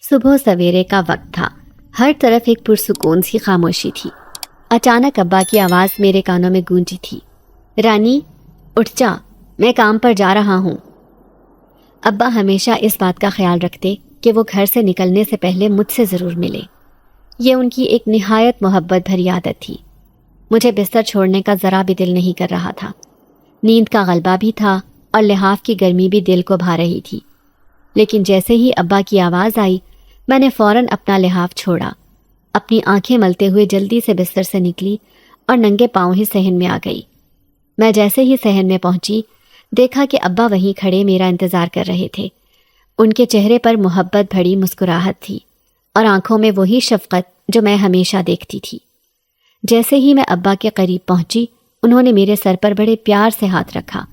صبح سویرے کا وقت تھا۔ ہر طرف ایک پرسکون سی خاموشی تھی۔ اچانک ابا کی آواز میرے کانوں میں گونجی تھی، رانی اٹھ جا، میں کام پر جا رہا ہوں۔ ابا ہمیشہ اس بات کا خیال رکھتے کہ وہ گھر سے نکلنے سے پہلے مجھ سے ضرور ملے۔ یہ ان کی ایک نہایت محبت بھری عادت تھی۔ مجھے بستر چھوڑنے کا ذرا بھی دل نہیں کر رہا تھا۔ نیند کا غلبہ بھی تھا اور لحاف کی گرمی بھی دل کو بھا رہی تھی، لیکن جیسے ہی ابا کی آواز آئی میں نے فوراً اپنا لحاف چھوڑا، اپنی آنکھیں ملتے ہوئے جلدی سے بستر سے نکلی اور ننگے پاؤں ہی صحن میں آ گئی۔ میں جیسے ہی صحن میں پہنچی دیکھا کہ ابا وہیں کھڑے میرا انتظار کر رہے تھے۔ ان کے چہرے پر محبت بھری مسکراہٹ تھی اور آنکھوں میں وہی شفقت جو میں ہمیشہ دیکھتی تھی۔ جیسے ہی میں ابا کے قریب پہنچی انہوں نے میرے سر پر بڑے پیار سے ہاتھ رکھا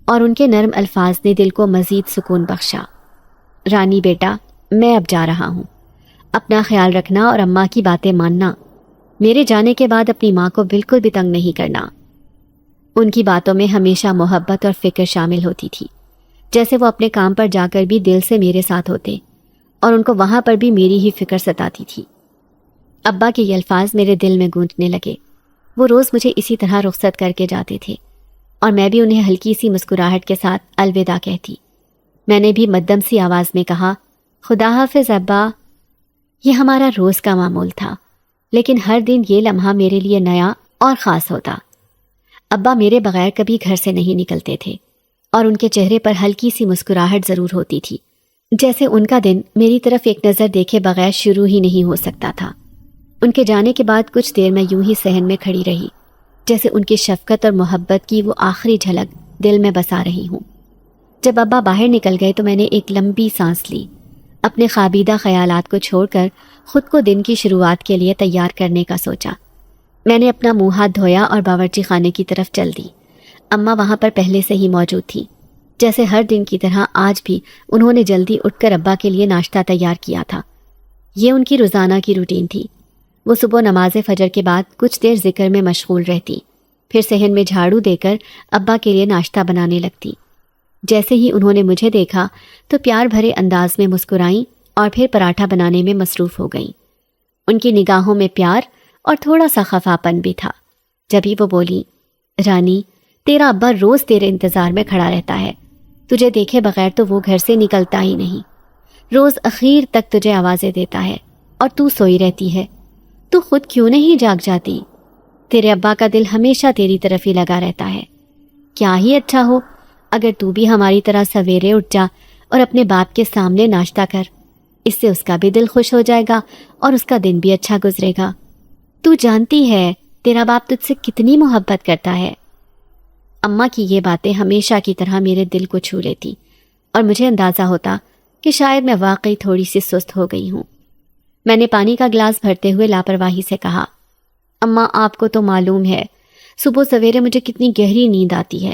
اور ان کے نرم الفاظ نے دل کو مزید سکون بخشا۔ رانی بیٹا، میں اب جا رہا ہوں، اپنا خیال رکھنا اور اماں کی باتیں ماننا۔ میرے جانے کے بعد اپنی ماں کو بالکل بھی تنگ نہیں کرنا۔ ان کی باتوں میں ہمیشہ محبت اور فکر شامل ہوتی تھی، جیسے وہ اپنے کام پر جا کر بھی دل سے میرے ساتھ ہوتے اور ان کو وہاں پر بھی میری ہی فکر ستاتی تھی۔ ابا کے یہ الفاظ میرے دل میں گونجنے لگے۔ وہ روز مجھے اسی طرح رخصت کر کے جاتے تھے اور میں بھی انہیں ہلکی سی مسکراہٹ کے ساتھ الوداع کہتی۔ میں نے بھی مدھم سی آواز میں کہا، خدا حافظ ابا۔ یہ ہمارا روز کا معمول تھا، لیکن ہر دن یہ لمحہ میرے لیے نیا اور خاص ہوتا۔ ابا میرے بغیر کبھی گھر سے نہیں نکلتے تھے اور ان کے چہرے پر ہلکی سی مسکراہٹ ضرور ہوتی تھی، جیسے ان کا دن میری طرف ایک نظر دیکھے بغیر شروع ہی نہیں ہو سکتا تھا۔ ان کے جانے کے بعد کچھ دیر میں یوں ہی صحن میں کھڑی رہی، جیسے ان کی شفقت اور محبت کی وہ آخری جھلک دل میں بسا رہی ہوں۔ جب ابا باہر نکل گئے تو میں نے ایک لمبی سانس لی، اپنے خوابیدہ خیالات کو چھوڑ کر خود کو دن کی شروعات کے لیے تیار کرنے کا سوچا۔ میں نے اپنا منہ ہاتھ دھویا اور باورچی خانے کی طرف چل دی۔ اماں وہاں پر پہلے سے ہی موجود تھی، جیسے ہر دن کی طرح آج بھی انہوں نے جلدی اٹھ کر ابا کے لیے ناشتہ تیار کیا تھا۔ یہ ان کی روزانہ کی روٹین تھی۔ وہ صبح نماز فجر کے بعد کچھ دیر ذکر میں مشغول رہتی، پھر صحن میں جھاڑو دے کر ابا کے لیے ناشتہ بنانے لگتی۔ جیسے ہی انہوں نے مجھے دیکھا تو پیار بھرے انداز میں مسکرائیں اور پھر پراٹھا بنانے میں مصروف ہو گئیں۔ ان کی نگاہوں میں پیار اور تھوڑا سا خفاپن بھی تھا۔ جبھی وہ بولی، رانی تیرا ابا روز تیرے انتظار میں کھڑا رہتا ہے، تجھے دیکھے بغیر تو وہ گھر سے نکلتا ہی نہیں، روز اخیر تک تجھے آوازیں دیتا ہے اور تو سوئی رہتی ہے، تو خود کیوں نہیں جاگ جاتی؟ تیرے ابا کا دل ہمیشہ تیری طرف ہی لگا رہتا ہے۔ کیا ہی اچھا ہو اگر تو بھی ہماری طرح سویرے اٹھ جا اور اپنے باپ کے سامنے ناشتہ کر، اس سے اس کا بھی دل خوش ہو جائے گا اور اس کا دن بھی اچھا گزرے گا۔ تو جانتی ہے تیرا باپ تجھ سے کتنی محبت کرتا ہے۔ اماں کی یہ باتیں ہمیشہ کی طرح میرے دل کو چھو لیتی اور مجھے اندازہ ہوتا کہ شاید میں واقعی تھوڑی سی سست ہو گئی ہوں۔ میں نے پانی کا گلاس بھرتے ہوئے لاپرواہی سے کہا، اماں آپ کو تو معلوم ہے صبح سویرے مجھے کتنی گہری نیند آتی ہے،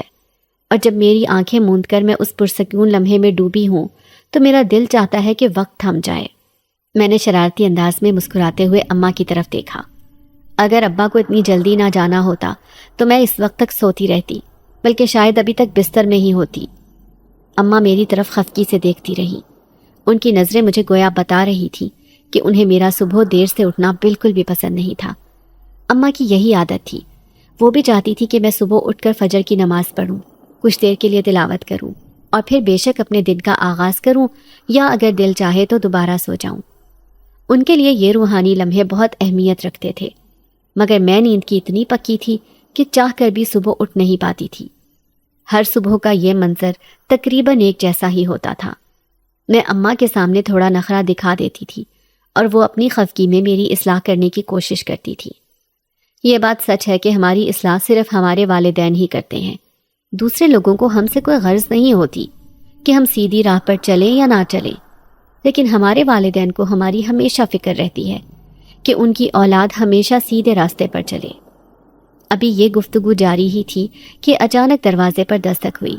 اور جب میری آنکھیں موند کر میں اس پرسکون لمحے میں ڈوبی ہوں تو میرا دل چاہتا ہے کہ وقت تھم جائے۔ میں نے شرارتی انداز میں مسکراتے ہوئے اماں کی طرف دیکھا۔ اگر ابا کو اتنی جلدی نہ جانا ہوتا تو میں اس وقت تک سوتی رہتی، بلکہ شاید ابھی تک بستر میں ہی ہوتی۔ اماں میری طرف خفگی سے دیکھتی رہی۔ ان کی نظریں مجھے گویا بتا رہی تھی کہ انہیں میرا صبح دیر سے اٹھنا بالکل بھی پسند نہیں تھا۔ اماں کی یہی عادت تھی، وہ بھی چاہتی تھی کہ میں صبح اٹھ کر فجر کی نماز پڑھوں، کچھ دیر کے لیے تلاوت کروں اور پھر بے شک اپنے دن کا آغاز کروں یا اگر دل چاہے تو دوبارہ سو جاؤں۔ ان کے لیے یہ روحانی لمحے بہت اہمیت رکھتے تھے، مگر میں نیند کی اتنی پکی تھی کہ چاہ کر بھی صبح اٹھ نہیں پاتی تھی۔ ہر صبح کا یہ منظر تقریباً ایک جیسا ہی ہوتا تھا۔ میں اماں کے سامنے تھوڑا نخرہ دکھا دیتی تھی اور وہ اپنی خفگی میں میری اصلاح کرنے کی کوشش کرتی تھی۔ یہ بات سچ ہے کہ ہماری اصلاح صرف ہمارے والدین ہی کرتے ہیں، دوسرے لوگوں کو ہم سے کوئی غرض نہیں ہوتی کہ ہم سیدھی راہ پر چلیں یا نہ چلیں، لیکن ہمارے والدین کو ہماری ہمیشہ فکر رہتی ہے کہ ان کی اولاد ہمیشہ سیدھے راستے پر چلے۔ ابھی یہ گفتگو جاری ہی تھی کہ اچانک دروازے پر دستک ہوئی۔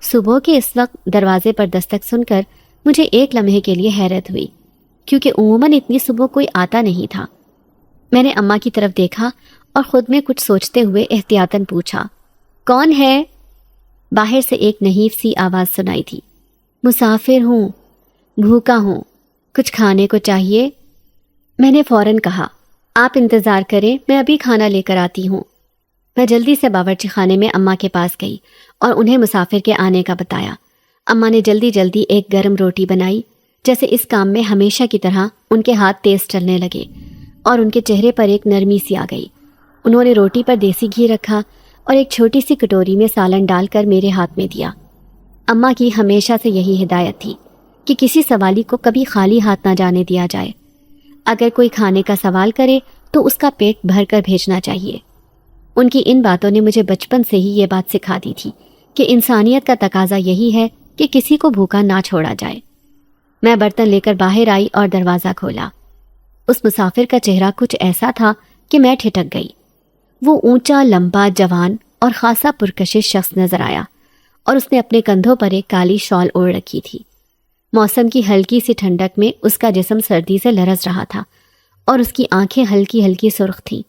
صبح کے اس وقت دروازے پر دستک سن کر مجھے ایک لمحے کے لیے حیرت ہوئی، کیونکہ عموماً اتنی صبح کوئی آتا نہیں تھا۔ میں نے اماں کی طرف دیکھا اور خود میں کچھ سوچتے ہوئے احتیاطاً پوچھا، کون ہے؟ باہر سے ایک نحیف سی آواز سنائی تھی، مسافر ہوں، بھوکا ہوں، کچھ کھانے کو چاہیے؟ میں نے فوراً کہا، آپ انتظار کریں، میں ابھی کھانا لے کر آتی ہوں۔ میں جلدی سے باورچی خانے میں اماں کے پاس گئی اور انہیں مسافر کے آنے کا بتایا۔ اماں نے جلدی جلدی ایک گرم روٹی بنائی، جیسے اس کام میں ہمیشہ کی طرح ان کے ہاتھ تیز چلنے لگے اور ان کے چہرے پر ایک نرمی سی آ گئی۔ انہوں نے روٹی پر دیسی گھی رکھا اور ایک چھوٹی سی کٹوری میں سالن ڈال کر میرے ہاتھ میں دیا۔ اماں کی ہمیشہ سے یہی ہدایت تھی کہ کسی سوالی کو کبھی خالی ہاتھ نہ جانے دیا جائے۔ اگر کوئی کھانے کا سوال کرے تو اس کا پیٹ بھر کر بھیجنا چاہیے۔ ان کی ان باتوں نے مجھے بچپن سے ہی یہ بات سکھا دی تھی کہ انسانیت کا تقاضا یہی ہے کہ کسی کو بھوکا نہ چھوڑا جائے۔ میں برتن لے کر باہر آئی اور دروازہ کھولا۔ اس مسافر کا چہرہ کچھ ایسا تھا کہ میں ٹھٹک گئی۔ وہ اونچا، لمبا، جوان اور خاصا پرکشش شخص نظر آیا اور اس نے اپنے کندھوں پر ایک کالی شال اوڑھ رکھی تھی۔ موسم کی ہلکی سی ٹھنڈک میں اس کا جسم سردی سے لرز رہا تھا اور اس کی آنکھیں ہلکی ہلکی سرخ تھیں،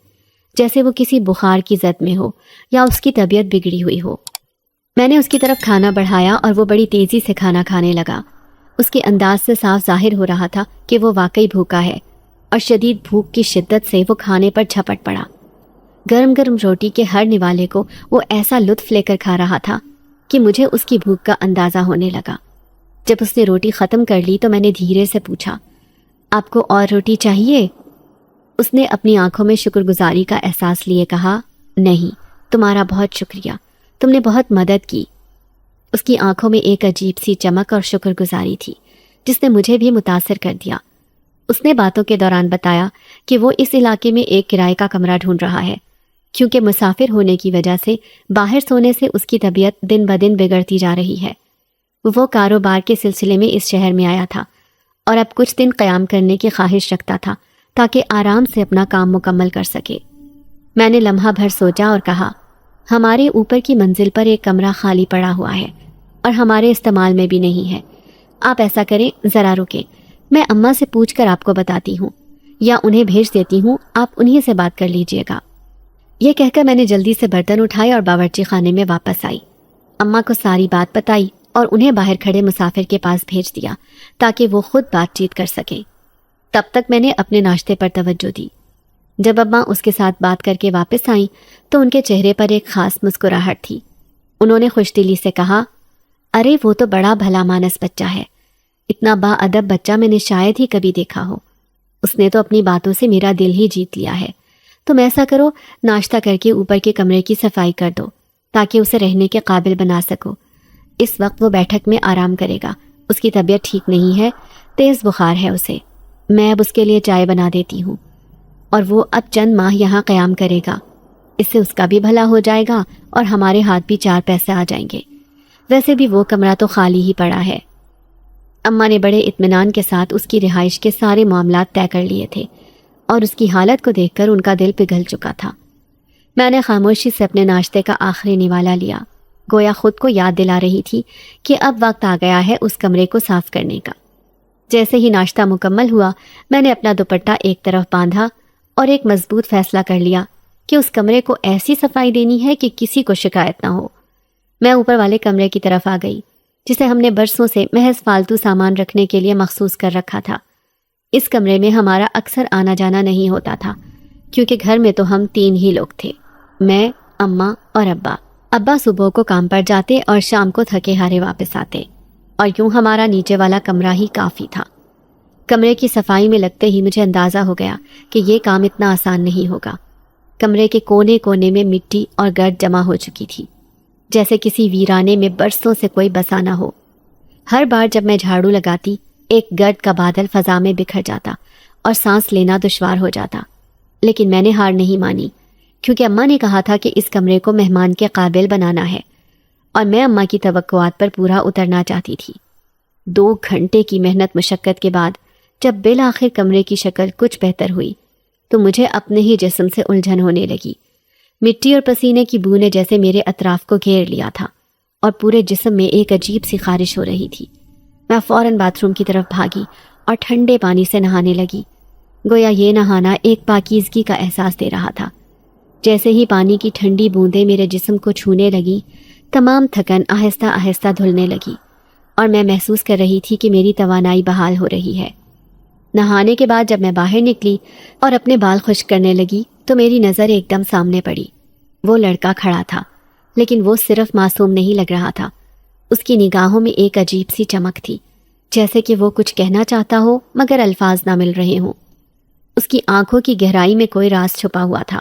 جیسے وہ کسی بخار کی زد میں ہو یا اس کی طبیعت بگڑی ہوئی ہو۔ میں نے اس کی طرف کھانا بڑھایا اور وہ بڑی تیزی سے کھانا کھانے لگا۔ اس کے انداز سے صاف ظاہر ہو رہا تھا کہ وہ واقعی بھوکا ہے اور شدید بھوک کی شدت سے وہ کھانے پر جھپٹ پڑا۔ گرم گرم روٹی کے ہر نوالے کو وہ ایسا لطف لے کر کھا رہا تھا کہ مجھے اس کی بھوک کا اندازہ ہونے لگا۔ جب اس نے روٹی ختم کر لی تو میں نے دھیرے سے پوچھا، آپ کو اور روٹی چاہیے؟ اس نے اپنی آنکھوں میں شکر گزاری کا احساس لیے کہا، نہیں، تمہارا بہت شکریہ، تم نے بہت مدد کی۔ اس کی آنکھوں میں ایک عجیب سی چمک اور شکر گزاری تھی جس نے مجھے بھی متاثر کر دیا۔ اس نے باتوں کے دوران بتایا کہ وہ اس علاقے میں ایک کرائے کا کمرہ ڈھونڈ رہا ہے، کیونکہ مسافر ہونے کی وجہ سے باہر سونے سے اس کی طبیعت دن بدن بگڑتی جا رہی ہے۔ وہ کاروبار کے سلسلے میں اس شہر میں آیا تھا اور اب کچھ دن قیام کرنے کی خواہش رکھتا تھا تاکہ آرام سے اپنا کام مکمل کر سکے۔ میں نے لمحہ بھر سوچا اور کہا، ہمارے اوپر کی منزل پر ایک کمرہ خالی پڑا ہوا ہے اور ہمارے استعمال میں بھی نہیں ہے۔ آپ ایسا کریں، ذرا رکیں، میں اماں سے پوچھ کر آپ کو بتاتی ہوں یا انہیں بھیج دیتی ہوں، آپ انہی سے بات کر لیجئے گا۔ یہ کہہ کر میں نے جلدی سے برتن اٹھائے اور باورچی خانے میں واپس آئی۔ اماں کو ساری بات بتائی اور انہیں باہر کھڑے مسافر کے پاس بھیج دیا تاکہ وہ خود بات چیت کر سکیں۔ تب تک میں نے اپنے ناشتے پر توجہ دی۔ جب اماں اس کے ساتھ بات کر کے واپس آئیں تو ان کے چہرے پر ایک خاص مسکراہٹ تھی۔ انہوں نے خوش دلی سے کہا، ارے وہ تو بڑا بھلا مانس بچہ ہے، اتنا با ادب بچہ میں نے شاید ہی کبھی دیکھا ہو۔ اس نے تو اپنی باتوں سے میرا دل ہی جیت لیا ہے۔ تم ایسا کرو، ناشتہ کر کے اوپر کے کمرے کی صفائی کر دو تاکہ اسے رہنے کے قابل بنا سکو۔ اس وقت وہ بیٹھک میں آرام کرے گا، اس کی طبیعت ٹھیک نہیں ہے، تیز بخار ہے اسے۔ میں اب اس کے لیے چائے بنا دیتی ہوں اور وہ اب چند ماہ یہاں قیام کرے گا، اس سے اس کا بھی بھلا ہو جائے گا اور ہمارے ہاتھ بھی 4 پیسے آ جائیں گے۔ ویسے بھی وہ کمرہ تو خالی ہی پڑا ہے۔ اماں نے بڑے اطمینان کے ساتھ اس کی رہائش کے سارے معاملات طے کر لیے تھے اور اس کی حالت کو دیکھ کر ان کا دل پگھل چکا تھا۔ میں نے خاموشی سے اپنے ناشتے کا آخری نوالا لیا، گویا خود کو یاد دلا رہی تھی کہ اب وقت آ گیا ہے اس کمرے کو صاف کرنے کا۔ جیسے ہی ناشتہ مکمل ہوا، میں نے اپنا دوپٹہ ایک طرف باندھا اور ایک مضبوط فیصلہ کر لیا کہ اس کمرے کو ایسی صفائی دینی ہے کہ کسی کو شکایت نہ ہو۔ میں اوپر والے کمرے کی طرف آ گئی، جسے ہم نے برسوں سے محض فالتو سامان رکھنے کے لیے مخصوص کر رکھا تھا۔ اس کمرے میں ہمارا اکثر آنا جانا نہیں ہوتا تھا، کیونکہ گھر میں تو ہم 3 ہی لوگ تھے، میں، اماں اور ابا۔ ابا صبح کو کام پر جاتے اور شام کو تھکے ہارے واپس آتے، اور یوں ہمارا نیچے والا کمرہ ہی کافی تھا۔ کمرے کی صفائی میں لگتے ہی مجھے اندازہ ہو گیا کہ یہ کام اتنا آسان نہیں ہوگا۔ کمرے کے کونے کونے میں مٹی اور گرد جمع ہو چکی تھی، جیسے کسی ویرانے میں برسوں سے کوئی بسا نہ ہو۔ ہر بار جب میں جھاڑو لگاتی، ایک گرد کا بادل فضا میں بکھر جاتا اور سانس لینا دشوار ہو جاتا، لیکن میں نے ہار نہیں مانی، کیونکہ اماں نے کہا تھا کہ اس کمرے کو مہمان کے قابل بنانا ہے، اور میں اماں کی توقعات پر پورا اترنا چاہتی تھی۔ 2 گھنٹے کی محنت مشقت کے بعد جب بالآخر کمرے کی شکل کچھ بہتر ہوئی تو مجھے اپنے ہی جسم سے الجھن ہونے لگی۔ مٹی اور پسینے کی بو نے جیسے میرے اطراف کو گھیر لیا تھا اور پورے جسم میں ایک عجیب سی خارش ہو رہی تھی۔ میں فوراً باتھ روم کی طرف بھاگی اور ٹھنڈے پانی سے نہانے لگی، گویا یہ نہانا ایک پاکیزگی کا احساس دے رہا تھا۔ جیسے ہی پانی کی ٹھنڈی بوندیں میرے جسم کو چھونے لگی، تمام تھکن آہستہ آہستہ دھلنے لگی اور میں محسوس کر رہی تھی کہ میری توانائی بحال ہو رہی ہے۔ نہانے کے بعد جب میں باہر نکلی اور اپنے بال خشک کرنے لگی تو میری نظر ایک دم سامنے پڑی۔ وہ لڑکا کھڑا تھا، لیکن وہ صرف معصوم نہیں لگ رہا تھا۔ اس کی نگاہوں میں ایک عجیب سی چمک تھی، جیسے کہ وہ کچھ کہنا چاہتا ہو مگر الفاظ نہ مل رہے ہوں۔ اس کی آنکھوں کی گہرائی میں کوئی راز چھپا ہوا تھا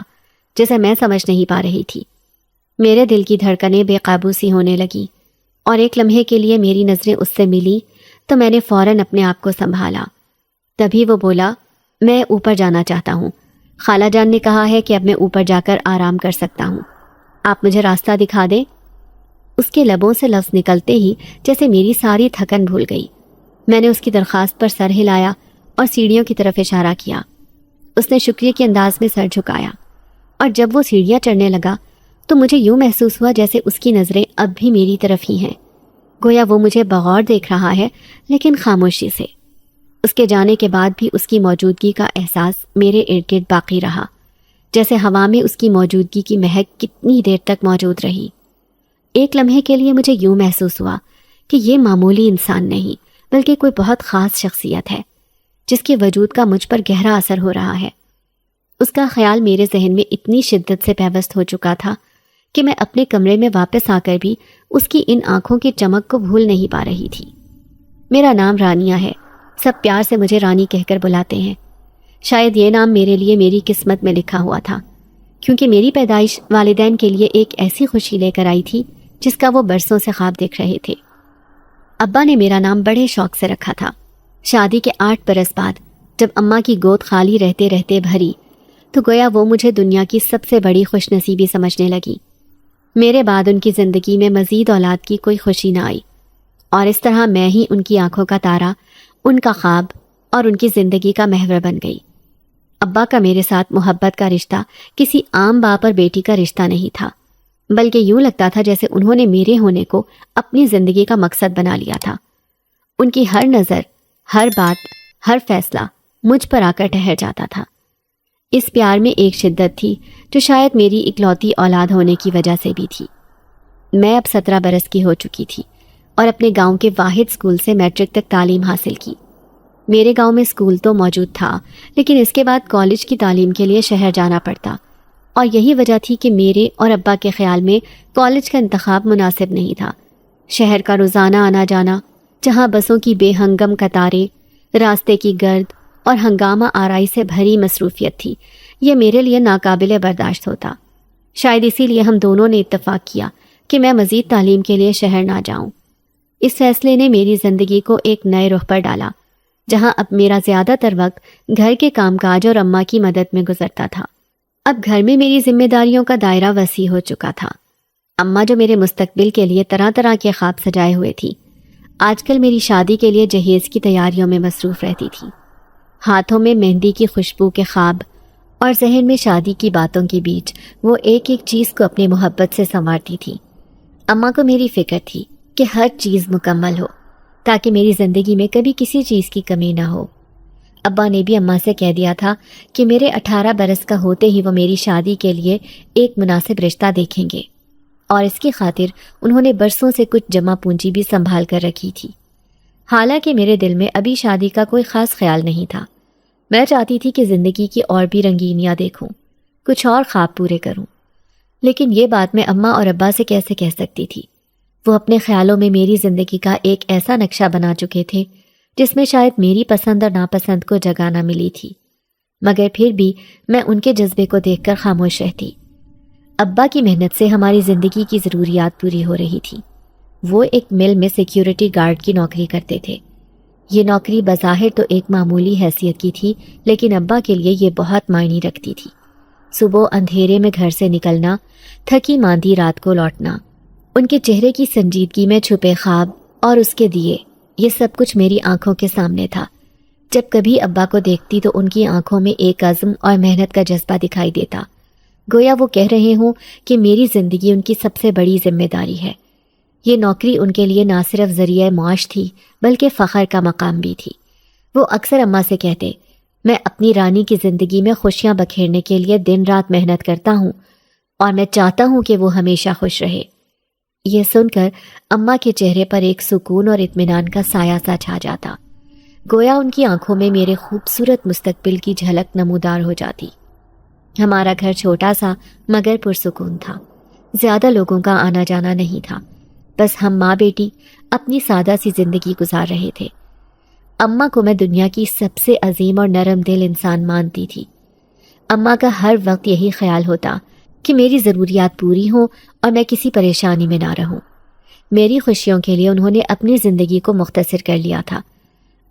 جسے میں سمجھ نہیں پا رہی تھی۔ میرے دل کی دھڑکنیں بے قابو سی ہونے لگیں اور ایک لمحے کے لیے میری نظریں اس سے ملی تو میں نے فوراً اپنے آپ کو سنبھالا۔ تبھی وہ بولا، میں اوپر جانا چاہتا ہوں، خالہ جان نے کہا ہے کہ اب میں اوپر جا کر آرام کر سکتا ہوں، آپ مجھے راستہ دکھا دیں۔ اس کے لبوں سے لفظ نکلتے ہی جیسے میری ساری تھکن بھول گئی۔ میں نے اس کی درخواست پر سر ہلایا اور سیڑھیوں کی طرف اشارہ کیا۔ اس نے شکریہ کے انداز میں سر جھکایا، اور جب وہ سیڑھیاں چڑھنے لگا تو مجھے یوں محسوس ہوا جیسے اس کی نظریں اب بھی میری طرف ہی ہیں، گویا وہ مجھے بغور دیکھ رہا ہے لیکن خاموشی سے۔ اس کے جانے کے بعد بھی اس کی موجودگی کا احساس میرے ارد گرد باقی رہا، جیسے ہوا میں اس کی موجودگی کی مہک کتنی دیر تک موجود رہی۔ ایک لمحے کے لیے مجھے یوں محسوس ہوا کہ یہ معمولی انسان نہیں بلکہ کوئی بہت خاص شخصیت ہے جس کے وجود کا مجھ پر گہرا اثر ہو رہا ہے۔ اس کا خیال میرے ذہن میں اتنی شدت سے پیوست ہو چکا تھا کہ میں اپنے کمرے میں واپس آ کر بھی اس کی ان آنکھوں کی چمک کو بھول نہیں پا رہی تھی۔ میرا نام رانیہ ہے، سب پیار سے مجھے رانی کہہ کر بلاتے ہیں۔ شاید یہ نام میرے لیے میری قسمت میں لکھا ہوا تھا، کیونکہ میری پیدائش والدین کے لیے ایک ایسی خوشی لے کر آئی تھی جس کا وہ برسوں سے خواب دیکھ رہے تھے۔ ابا نے میرا نام بڑے شوق سے رکھا تھا۔ شادی کے 8 برس بعد جب اماں کی گود خالی رہتے رہتے بھری تو گویا وہ مجھے دنیا کی سب سے بڑی خوش نصیبی سمجھنے لگی۔ میرے بعد ان کی زندگی میں مزید اولاد کی کوئی خوشی نہ آئی، اور اس طرح میں ہی ان کی آنکھوں کا تارا، ان کا خواب اور ان کی زندگی کا محور بن گئی۔ ابا کا میرے ساتھ محبت کا رشتہ کسی عام باپ اور بیٹی کا رشتہ نہیں تھا، بلکہ یوں لگتا تھا جیسے انہوں نے میرے ہونے کو اپنی زندگی کا مقصد بنا لیا تھا۔ ان کی ہر نظر، ہر بات، ہر فیصلہ مجھ پر آ کر ٹھہر جاتا تھا۔ اس پیار میں ایک شدت تھی جو شاید میری اکلوتی اولاد ہونے کی وجہ سے بھی تھی۔ میں اب 17 برس کی ہو چکی تھی اور اپنے گاؤں کے واحد اسکول سے میٹرک تک تعلیم حاصل کی۔ میرے گاؤں میں اسکول تو موجود تھا، لیکن اس کے بعد کالج کی تعلیم کے لیے شہر جانا پڑتا، اور یہی وجہ تھی کہ میرے اور ابا کے خیال میں کالج کا انتخاب مناسب نہیں تھا۔ شہر کا روزانہ آنا جانا، جہاں بسوں کی بے ہنگم قطاریں، راستے کی گرد اور ہنگامہ آرائی سے بھری مصروفیت تھی، یہ میرے لیے ناقابل برداشت ہوتا۔ شاید اسی لیے ہم دونوں نے اتفاق کیا کہ میں مزید تعلیم کے لیے شہر نہ جاؤں۔ اس فیصلے نے میری زندگی کو ایک نئے رخ پر ڈالا، جہاں اب میرا زیادہ تر وقت گھر کے کام کاج اور اماں کی مدد میں گزرتا تھا۔ اب گھر میں میری ذمہ داریوں کا دائرہ وسیع ہو چکا تھا۔ اماں جو میرے مستقبل کے لیے طرح طرح کے خواب سجائے ہوئے تھی، آج کل میری شادی کے لیے جہیز کی تیاریوں میں مصروف رہتی تھی۔ ہاتھوں میں مہندی کی خوشبو کے خواب اور ذہن میں شادی کی باتوں کے بیچ وہ ایک ایک چیز کو اپنی محبت سے سنوارتی تھی۔ اماں کو میری فکر تھی کہ ہر چیز مکمل ہو تاکہ میری زندگی میں کبھی کسی چیز کی کمی نہ ہو۔ ابا نے بھی اماں سے کہہ دیا تھا کہ میرے 18 برس کا ہوتے ہی وہ میری شادی کے لیے ایک مناسب رشتہ دیکھیں گے، اور اس کی خاطر انہوں نے برسوں سے کچھ جمع پونجی بھی سنبھال کر رکھی تھی۔ حالانکہ میرے دل میں ابھی شادی کا کوئی خاص خیال نہیں تھا۔ میں چاہتی تھی کہ زندگی کی اور بھی رنگینیاں دیکھوں، کچھ اور خواب پورے کروں، لیکن یہ بات میں اماں اور ابا سے کیسے کہہ سکتی تھی؟ وہ اپنے خیالوں میں میری زندگی کا ایک ایسا نقشہ بنا چکے تھے جس میں شاید میری پسند اور ناپسند کو جگہ نہ ملی تھی، مگر پھر بھی میں ان کے جذبے کو دیکھ کر خاموش رہتی۔ ابا کی محنت سے ہماری زندگی کی ضروریات پوری ہو رہی تھی۔ وہ ایک مل میں سیکیورٹی گارڈ کی نوکری کرتے تھے۔ یہ نوکری بظاہر تو ایک معمولی حیثیت کی تھی، لیکن ابا کے لیے یہ بہت معنی رکھتی تھی۔ صبح اندھیرے میں گھر سے نکلنا، تھکی ماندی رات کو لوٹنا، ان کے چہرے کی سنجیدگی میں چھپے خواب اور اس کے دیے، یہ سب کچھ میری آنکھوں کے سامنے تھا۔ جب کبھی ابا کو دیکھتی تو ان کی آنکھوں میں ایک عزم اور محنت کا جذبہ دکھائی دیتا، گویا وہ کہہ رہے ہوں کہ میری زندگی ان کی سب سے بڑی ذمہ داری ہے۔ یہ نوکری ان کے لیے نہ صرف ذریعہ معاش تھی بلکہ فخر کا مقام بھی تھی۔ وہ اکثر اماں سے کہتے، میں اپنی رانی کی زندگی میں خوشیاں بکھیرنے کے لیے دن رات محنت کرتا ہوں اور میں چاہتا ہوں کہ وہ ہمیشہ خوش رہے۔ یہ سن کر اماں کے چہرے پر ایک سکون اور اطمینان کا سایہ سا چھا جاتا۔ گویا ان کی آنکھوں میں میرے خوبصورت مستقبل کی جھلک نمودار ہو جاتی۔ ہمارا گھر چھوٹا سا مگر پرسکون تھا، زیادہ لوگوں کا آنا جانا نہیں تھا، بس ہم ماں بیٹی اپنی سادہ سی زندگی گزار رہے تھے۔ اماں کو میں دنیا کی سب سے عظیم اور نرم دل انسان مانتی تھی۔ اماں کا ہر وقت یہی خیال ہوتا کہ میری ضروریات پوری ہوں اور میں کسی پریشانی میں نہ رہوں۔ میری خوشیوں کے لیے انہوں نے اپنی زندگی کو مختصر کر لیا تھا،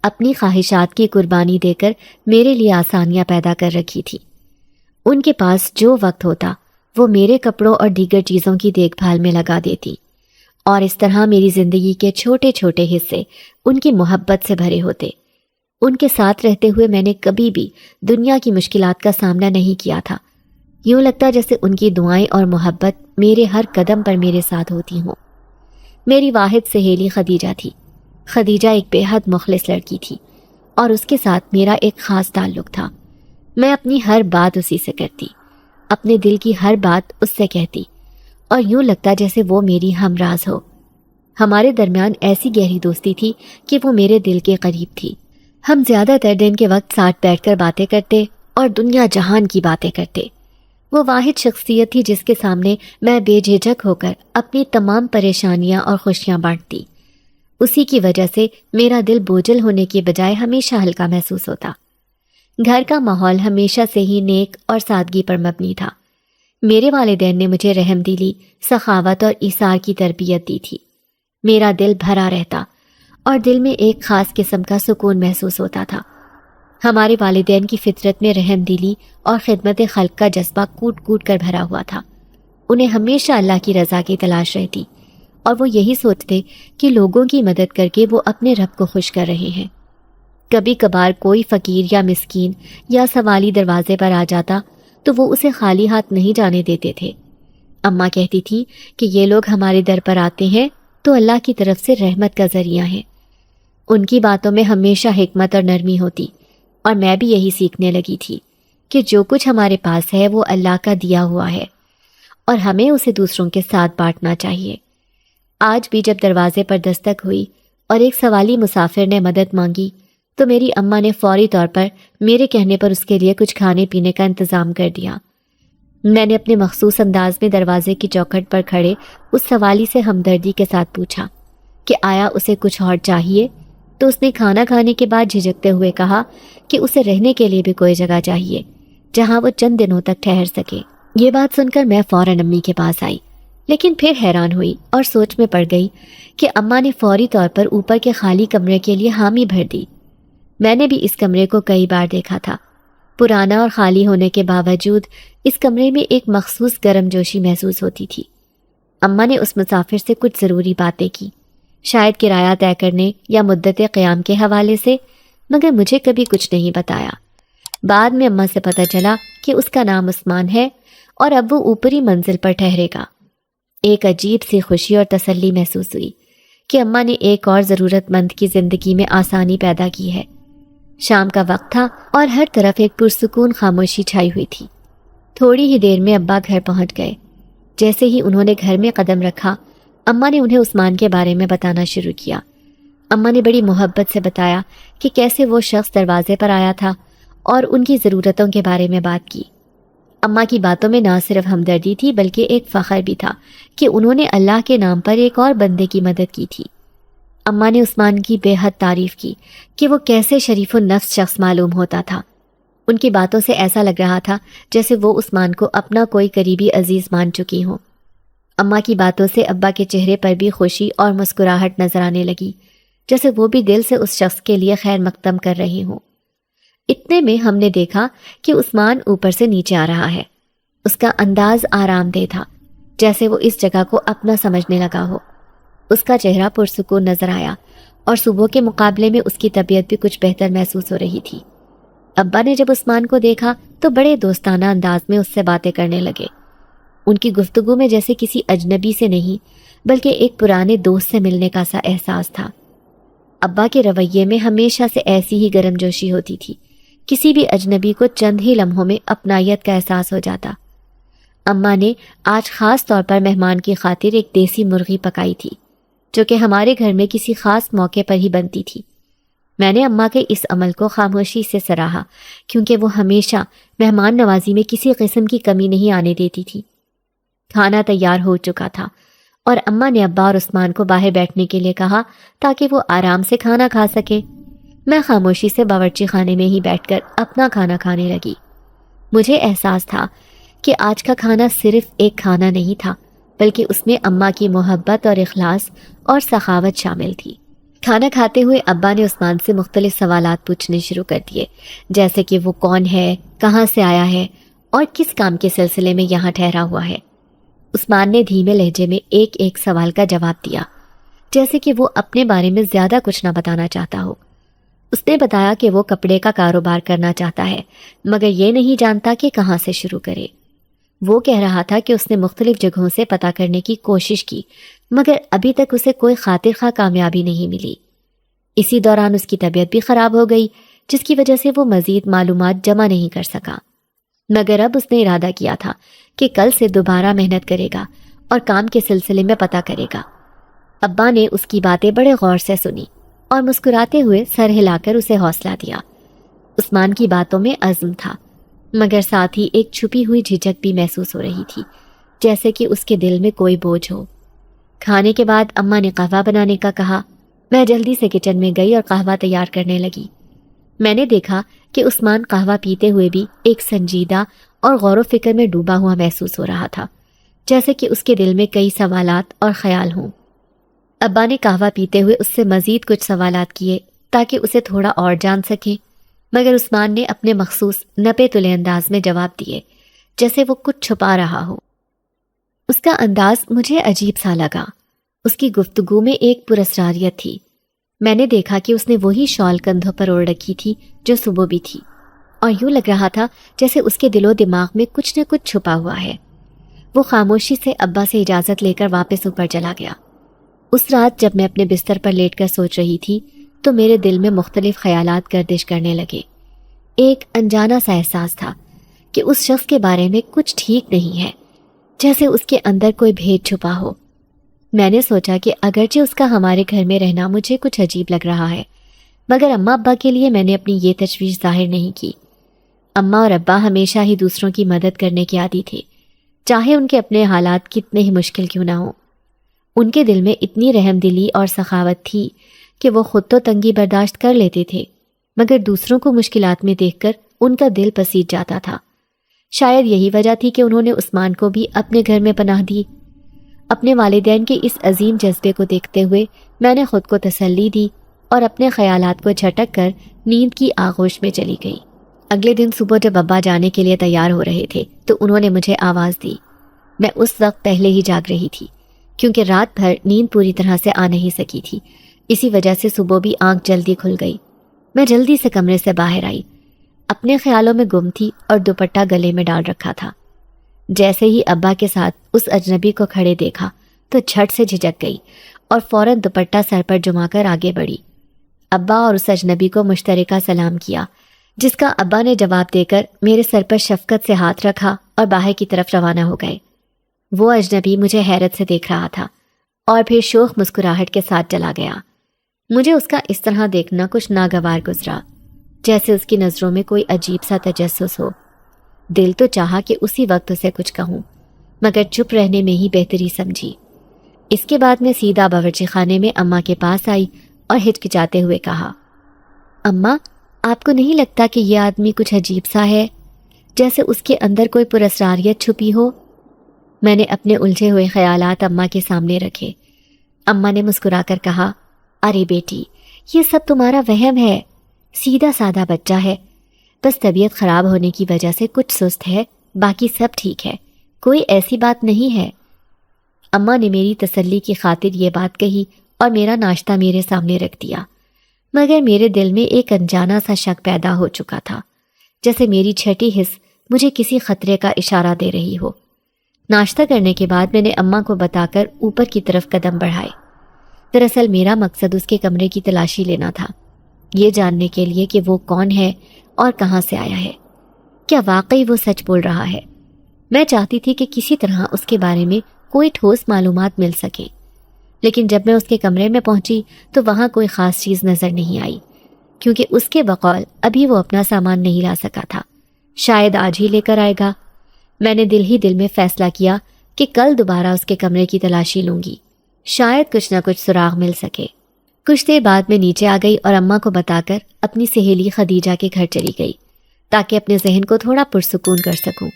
اپنی خواہشات کی قربانی دے کر میرے لیے آسانیاں پیدا کر رکھی تھی۔ ان کے پاس جو وقت ہوتا وہ میرے کپڑوں اور دیگر چیزوں کی دیکھ بھال میں لگا دیتی، اور اس طرح میری زندگی کے چھوٹے چھوٹے حصے ان کی محبت سے بھرے ہوتے۔ ان کے ساتھ رہتے ہوئے میں نے کبھی بھی دنیا کی مشکلات کا سامنا نہیں کیا تھا۔ یوں لگتا جیسے ان کی دعائیں اور محبت میرے ہر قدم پر میرے ساتھ ہوتی ہوں۔ میری واحد سہیلی خدیجہ تھی۔ خدیجہ ایک بے حد مخلص لڑکی تھی اور اس کے ساتھ میرا ایک خاص تعلق تھا۔ میں اپنی ہر بات اسی سے کرتی، اپنے دل کی ہر بات اس سے کہتی، اور یوں لگتا جیسے وہ میری ہمراز ہو۔ ہمارے درمیان ایسی گہری دوستی تھی کہ وہ میرے دل کے قریب تھی۔ ہم زیادہ تر دن کے وقت ساتھ بیٹھ کر باتیں کرتے اور دنیا جہان کی باتیں کرتے۔ وہ واحد شخصیت تھی جس کے سامنے میں بے جھجک ہو کر اپنی تمام پریشانیاں اور خوشیاں بانٹتی۔ اسی کی وجہ سے میرا دل بوجھل ہونے کے بجائے ہمیشہ ہلکا محسوس ہوتا۔ گھر کا ماحول ہمیشہ سے ہی نیک اور سادگی پر مبنی تھا۔ میرے والدین نے مجھے رحم دلی، سخاوت اور ایثار کی تربیت دی تھی۔ میرا دل بھرا رہتا اور دل میں ایک خاص قسم کا سکون محسوس ہوتا تھا۔ ہمارے والدین کی فطرت میں رحم دلی اور خدمت خلق کا جذبہ کوٹ کوٹ کر بھرا ہوا تھا۔ انہیں ہمیشہ اللہ کی رضا کی تلاش رہتی اور وہ یہی سوچتے کہ لوگوں کی مدد کر کے وہ اپنے رب کو خوش کر رہے ہیں۔ کبھی کبھار کوئی فقیر یا مسکین یا سوالی دروازے پر آ جاتا تو وہ اسے خالی ہاتھ نہیں جانے دیتے تھے۔ اماں کہتی تھی کہ یہ لوگ ہمارے در پر آتے ہیں تو اللہ کی طرف سے رحمت کا ذریعہ ہے۔ ان کی باتوں میں ہمیشہ حکمت اور نرمی ہوتی، اور میں بھی یہی سیکھنے لگی تھی کہ جو کچھ ہمارے پاس ہے وہ اللہ کا دیا ہوا ہے اور ہمیں اسے دوسروں کے ساتھ بانٹنا چاہیے۔ آج بھی جب دروازے پر دستک ہوئی اور ایک سوالی مسافر نے مدد مانگی تو میری اماں نے فوری طور پر میرے کہنے پر اس کے لیے کچھ کھانے پینے کا انتظام کر دیا۔ میں نے اپنے مخصوص انداز میں دروازے کی چوکھٹ پر کھڑے اس سوالی سے ہمدردی کے ساتھ پوچھا کہ آیا اسے کچھ اور چاہیے، تو اس نے کھانا کھانے کے بعد جھجکتے ہوئے کہا کہ اسے رہنے کے لیے بھی کوئی جگہ چاہیے جہاں وہ چند دنوں تک ٹھہر سکے۔ یہ بات سن کر میں فوراً امی کے پاس آئی، لیکن پھر حیران ہوئی اور سوچ میں پڑ گئی کہ اماں نے فوری طور پر اوپر کے خالی کمرے کے لیے حامی بھر دی۔ میں نے بھی اس کمرے کو کئی بار دیکھا تھا۔ پرانا اور خالی ہونے کے باوجود اس کمرے میں ایک مخصوص گرم جوشی محسوس ہوتی تھی۔ اماں نے اس مسافر سے کچھ ضروری باتیں کی، شاید کرایہ طے کرنے یا مدت قیام کے حوالے سے، مگر مجھے کبھی کچھ نہیں بتایا۔ بعد میں اماں سے پتہ چلا کہ اس کا نام عثمان ہے اور اب وہ اوپری منزل پر ٹھہرے گا۔ ایک عجیب سی خوشی اور تسلی محسوس ہوئی کہ اماں نے ایک اور ضرورت مند کی زندگی میں آسانی پیدا کی ہے۔ شام کا وقت تھا اور ہر طرف ایک پرسکون خاموشی چھائی ہوئی تھی۔ تھوڑی ہی دیر میں ابا گھر پہنچ گئے۔ جیسے ہی انہوں نے گھر میں قدم رکھا، اماں نے انہیں عثمان کے بارے میں بتانا شروع کیا۔ اماں نے بڑی محبت سے بتایا کہ کیسے وہ شخص دروازے پر آیا تھا اور ان کی ضرورتوں کے بارے میں بات کی۔ اماں کی باتوں میں نہ صرف ہمدردی تھی بلکہ ایک فخر بھی تھا کہ انہوں نے اللہ کے نام پر ایک اور بندے کی مدد کی تھی۔ اماں نے عثمان کی بے حد تعریف کی کہ وہ کیسے شریف النفس شخص معلوم ہوتا تھا۔ ان کی باتوں سے ایسا لگ رہا تھا جیسے وہ عثمان کو اپنا کوئی قریبی عزیز مان چکی ہوں۔ اماں کی باتوں سے ابا کے چہرے پر بھی خوشی اور مسکراہٹ نظر آنے لگی، جیسے وہ بھی دل سے اس شخص کے لیے خیر مقدم کر رہے ہوں۔ اتنے میں ہم نے دیکھا کہ عثمان اوپر سے نیچے آ رہا ہے۔ اس کا انداز آرام دہ تھا، جیسے وہ اس جگہ کو اپنا سمجھنے لگا ہو۔ اس کا چہرہ پرسکون نظر آیا اور صبح کے مقابلے میں اس کی طبیعت بھی کچھ بہتر محسوس ہو رہی تھی۔ ابا نے جب عثمان کو دیکھا تو بڑے دوستانہ انداز میں اس سے باتیں کرنے لگے۔ ان کی گفتگو میں جیسے کسی اجنبی سے نہیں بلکہ ایک پرانے دوست سے ملنے کا سا احساس تھا۔ ابا کے رویے میں ہمیشہ سے ایسی ہی گرم جوشی ہوتی تھی، کسی بھی اجنبی کو چند ہی لمحوں میں اپنائیت کا احساس ہو جاتا۔ اماں نے آج خاص طور پر مہمان کی خاطر ایک دیسی مرغی پکائی تھی جو کہ ہمارے گھر میں کسی خاص موقع پر ہی بنتی تھی۔ میں نے اماں کے اس عمل کو خاموشی سے سراہا کیونکہ وہ ہمیشہ مہمان نوازی میں کسی قسم کی کمی نہیں آنے دیتی تھی۔ کھانا تیار ہو چکا تھا اور اماں نے ابا اور عثمان کو باہر بیٹھنے کے لیے کہا تاکہ وہ آرام سے کھانا کھا سکے۔ میں خاموشی سے باورچی خانے میں ہی بیٹھ کر اپنا کھانا کھانے لگی۔ مجھے احساس تھا کہ آج کا کھانا صرف ایک کھانا نہیں تھا بلکہ اس میں اماں کی محبت اور اخلاص اور سخاوت شامل تھی۔ کھانا کھاتے ہوئے ابا نے عثمان سے مختلف سوالات پوچھنے شروع کر دیے، جیسے کہ وہ کون ہے، کہاں سے آیا ہے اور کس کام کے سلسلے میں یہاں ٹھہرا ہوا ہے۔ عثمان نے دھیمے لہجے میں ایک ایک سوال کا جواب دیا، جیسے کہ وہ اپنے بارے میں زیادہ کچھ نہ بتانا چاہتا ہو۔ اس نے بتایا کہ وہ کپڑے کا کاروبار کرنا چاہتا ہے مگر یہ نہیں جانتا کہ کہاں سے شروع کرے۔ وہ کہہ رہا تھا کہ اس نے مختلف جگہوں سے پتہ کرنے کی کوشش کی مگر ابھی تک اسے کوئی خاطر خواہ کامیابی نہیں ملی۔ اسی دوران اس کی طبیعت بھی خراب ہو گئی جس کی وجہ سے وہ مزید معلومات جمع نہیں کر سکا، مگر اب اس نے ارادہ کیا تھا کہ کل سے دوبارہ محنت کرے گا اور کام کے سلسلے میں پتہ کرے گا۔ ابا نے اس کی باتیں بڑے غور سے سنی اور مسکراتے ہوئے سر ہلا کر اسے حوصلہ دیا۔ عثمان کی باتوں میں عزم تھا مگر ساتھ ہی ایک چھپی ہوئی جھجک بھی محسوس ہو رہی تھی، جیسے کہ اس کے دل میں کوئی بوجھ ہو۔ کھانے کے بعد اماں نے قہوہ بنانے کا کہا۔ میں جلدی سے کچن میں گئی اور قہوہ تیار کرنے لگی۔ میں نے دیکھا کہ عثمان قہوہ پیتے ہوئے بھی ایک سنجیدہ اور غور و فکر میں ڈوبا ہوا محسوس ہو رہا تھا، جیسے کہ اس کے دل میں کئی سوالات اور خیال ہوں۔ ابا نے قہوہ پیتے ہوئے اس سے مزید کچھ سوالات کیے تاکہ اسے تھوڑا اور جان سکیں، مگر عثمان نے اپنے مخصوص نپے تلے انداز میں جواب دیے، جیسے وہ کچھ چھپا رہا ہو۔ اس کا انداز مجھے عجیب سا لگا۔ اس کی گفتگو میں ایک پراسراریت تھی۔ میں نے دیکھا کہ اس نے وہی شال کندھوں پر اوڑھ رکھی تھی جو صبح بھی تھی، اور یوں لگ رہا تھا جیسے اس کے دل و دماغ میں کچھ نہ کچھ چھپا ہوا ہے۔ وہ خاموشی سے ابا سے اجازت لے کر واپس اوپر چلا گیا۔ اس رات جب میں اپنے بستر پر لیٹ کر سوچ رہی تھی تو میرے دل میں مختلف خیالات گردش کرنے لگے۔ ایک انجانا سا احساس تھا کہ اس شخص کے بارے میں کچھ ٹھیک نہیں ہے، جیسے اس کے اندر کوئی بھید چھپا ہو۔ میں نے سوچا کہ اگرچہ اس کا ہمارے گھر میں رہنا مجھے کچھ عجیب لگ رہا ہے مگر اماں ابا کے لیے میں نے اپنی یہ تشویش ظاہر نہیں کی۔ اماں اور ابا ہمیشہ ہی دوسروں کی مدد کرنے کے عادی تھے، چاہے ان کے اپنے حالات کتنے ہی مشکل کیوں نہ ہوں۔ ان کے دل میں اتنی رحم دلی اور سخاوت تھی کہ وہ خود تو تنگی برداشت کر لیتے تھے مگر دوسروں کو مشکلات میں دیکھ کر ان کا دل پسیج جاتا تھا۔ شاید یہی وجہ تھی کہ انہوں نے عثمان کو بھی اپنے گھر میں پناہ دی۔ اپنے والدین کے اس عظیم جذبے کو دیکھتے ہوئے میں نے خود کو تسلی دی اور اپنے خیالات کو جھٹک کر نیند کی آغوش میں چلی گئی۔ اگلے دن صبح جب ابا جانے کے لیے تیار ہو رہے تھے تو انہوں نے مجھے آواز دی۔ میں اس وقت پہلے ہی جاگ رہی تھی کیونکہ رات بھر نیند پوری طرح سے آ نہیں سکی تھی، اسی وجہ سے صبح بھی آنکھ جلدی کھل گئی۔ میں جلدی سے کمرے سے باہر آئی، اپنے خیالوں میں گم تھی اور دوپٹہ گلے میں ڈال رکھا تھا۔ جیسے ہی ابا کے ساتھ اس اجنبی کو کھڑے دیکھا تو جھٹ سے جھجک گئی اور فوراً دوپٹہ سر پر جما کر آگے بڑھی۔ ابا اور اس اجنبی کو مشترکہ سلام کیا جس کا ابا نے جواب دے کر میرے سر پر شفقت سے ہاتھ رکھا اور باہر کی طرف روانہ ہو گئے۔ وہ اجنبی مجھے حیرت سے دیکھ رہا تھا اور پھر شوخ مسکراہٹ کے ساتھ چلا گیا۔ مجھے اس کا اس طرح دیکھنا کچھ ناگوار گزرا، جیسے اس کی نظروں میں کوئی عجیب سا تجسس ہو۔ دل تو چاہا کہ اسی وقت اسے کچھ کہوں مگر چپ رہنے میں ہی بہتری سمجھی۔ اس کے بعد میں سیدھا باورچی خانے میں اماں کے پاس آئی اور ہچکچاتے ہوئے کہا، اماں آپ کو نہیں لگتا کہ یہ آدمی کچھ عجیب سا ہے، جیسے اس کے اندر کوئی پراسراریت چھپی ہو؟ میں نے اپنے الجھے ہوئے خیالات اماں کے سامنے رکھے۔ اماں نے مسکرا کر کہا، ارے بیٹی یہ سب تمہارا وہم ہے، سیدھا سادہ بچہ ہے، بس طبیعت خراب ہونے کی وجہ سے کچھ سست ہے، باقی سب ٹھیک ہے، کوئی ایسی بات نہیں ہے۔ اماں نے میری تسلی کی خاطر یہ بات کہی اور میرا ناشتہ میرے سامنے رکھ دیا، مگر میرے دل میں ایک انجانا سا شک پیدا ہو چکا تھا، جیسے میری چھٹی حس مجھے کسی خطرے کا اشارہ دے رہی ہو۔ ناشتہ کرنے کے بعد میں نے اماں کو بتا کر اوپر کی طرف قدم بڑھائے۔ دراصل میرا مقصد اس کے کمرے کی تلاشی لینا تھا، یہ جاننے کے لیے کہ وہ کون ہے اور کہاں سے آیا ہے، کیا واقعی وہ سچ بول رہا ہے۔ میں چاہتی تھی کہ کسی طرح اس کے بارے میں کوئی ٹھوس معلومات مل سکے، لیکن جب میں اس کے کمرے میں پہنچی تو وہاں کوئی خاص چیز نظر نہیں آئی، کیونکہ اس کے بقول ابھی وہ اپنا سامان نہیں لا سکا تھا، شاید آج ہی لے کر آئے گا۔ میں نے دل ہی دل میں فیصلہ کیا کہ کل دوبارہ اس کے کمرے کی تلاشی لوں گی، شاید کچھ نہ کچھ سراغ مل سکے۔ کچھ دیر بعد میں نیچے آ گئی اور اماں کو بتا کر اپنی سہیلی خدیجہ کے گھر چلی گئی تاکہ اپنے ذہن کو تھوڑا پرسکون کر سکوں،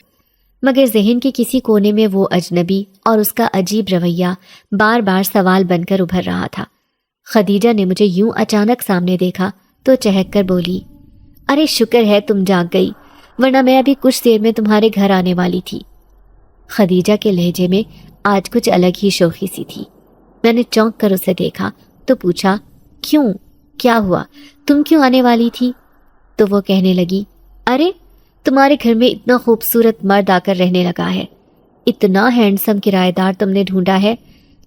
مگر ذہن کے کسی کونے میں وہ اجنبی اور اس کا عجیب رویہ بار بار سوال بن کر ابھر رہا تھا۔ خدیجہ نے مجھے یوں اچانک سامنے دیکھا تو چہک کر بولی، ارے شکر ہے تم جاگ گئی، ورنہ میں ابھی کچھ دیر میں تمہارے گھر آنے والی تھی۔ خدیجہ کے لہجے میں آج کچھ الگ ہی شوخی سی تھی۔ میں نے چونک کر اسے دیکھا تو پوچھا، کیوں، کیا ہوا، تم کیوں آنے والی تھی؟ تو وہ کہنے لگی، ارے تمہارے گھر میں اتنا خوبصورت مرد آ کر رہنے لگا ہے، اتنا ہینڈسم کرایہ دار تم نے ڈھونڈا ہے،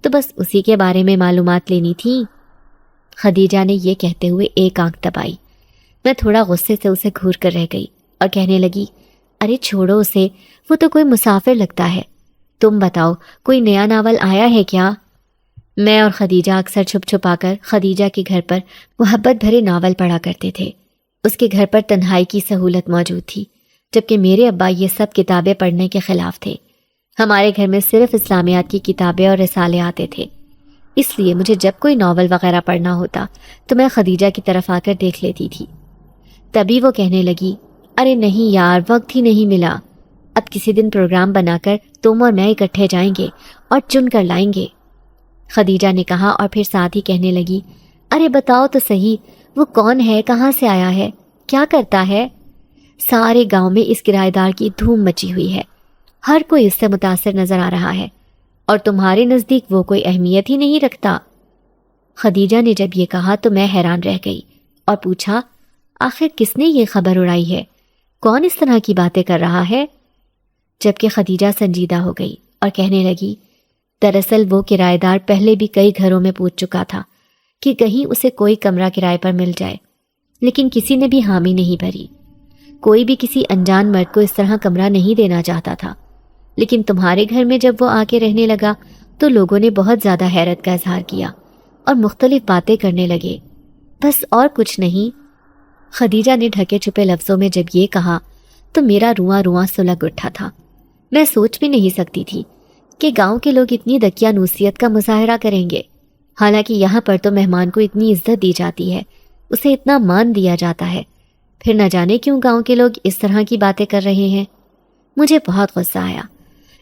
تو بس اسی کے بارے میں معلومات لینی تھی۔ خدیجہ نے یہ کہتے ہوئے ایک آنکھ دبائی۔ میں تھوڑا غصے سے اسے گھور کر رہ گئی اور کہنے لگی، ارے چھوڑو اسے، وہ تو کوئی مسافر لگتا ہے، تم بتاؤ کوئی نیا ناول آیا ہے کیا؟ میں اور خدیجہ اکثر چھپ چھپا کر خدیجہ کے گھر پر محبت بھرے ناول پڑھا کرتے تھے۔ اس کے گھر پر تنہائی کی سہولت موجود تھی، جبکہ میرے ابا یہ سب کتابیں پڑھنے کے خلاف تھے۔ ہمارے گھر میں صرف اسلامیات کی کتابیں اور رسالے آتے تھے، اس لیے مجھے جب کوئی ناول وغیرہ پڑھنا ہوتا تو میں خدیجہ کی طرف آ کر دیکھ لیتی تھی۔ تبھی وہ کہنے لگی، ارے نہیں یار، وقت ہی نہیں ملا، اب کسی دن پروگرام بنا کر تم اور میں اکٹھے جائیں گے اور چن کر لائیں گے۔ خدیجہ نے کہا اور پھر ساتھ ہی کہنے لگی، ارے بتاؤ تو صحیح، وہ کون ہے، کہاں سے آیا ہے، کیا کرتا ہے؟ سارے گاؤں میں اس کرایہ دار کی دھوم مچی ہوئی ہے، ہر کوئی اس سے متاثر نظر آ رہا ہے، اور تمہارے نزدیک وہ کوئی اہمیت ہی نہیں رکھتا۔ خدیجہ نے جب یہ کہا تو میں حیران رہ گئی اور پوچھا، آخر کس نے یہ خبر اڑائی ہے، کون اس طرح کی باتیں کر رہا ہے؟ جبکہ خدیجہ سنجیدہ ہو گئی اور کہنے لگی، دراصل وہ کرایہ دار پہلے بھی کئی گھروں میں پوچھ چکا تھا کہ کہیں اسے کوئی کمرہ کرائے پر مل جائے، لیکن کسی نے بھی حامی نہیں بھری، کوئی بھی کسی انجان مرد کو اس طرح کمرہ نہیں دینا چاہتا تھا، لیکن تمہارے گھر میں جب وہ آ کے رہنے لگا تو لوگوں نے بہت زیادہ حیرت کا اظہار کیا اور مختلف باتیں کرنے لگے، بس اور کچھ نہیں۔ خدیجہ نے ڈھکے چھپے لفظوں میں جب یہ کہا تو میرا رواں رواں سلگ اٹھا تھا۔ میں سوچ بھی نہیں سکتی تھی کہ گاؤں کے لوگ اتنی دقیانوسیت کا مظاہرہ کریں گے، حالانکہ یہاں پر تو مہمان کو اتنی عزت دی جاتی ہے، اسے اتنا مان دیا جاتا ہے، پھر نہ جانے کیوں گاؤں کے لوگ اس طرح کی باتیں کر رہے ہیں۔ مجھے بہت غصہ آیا،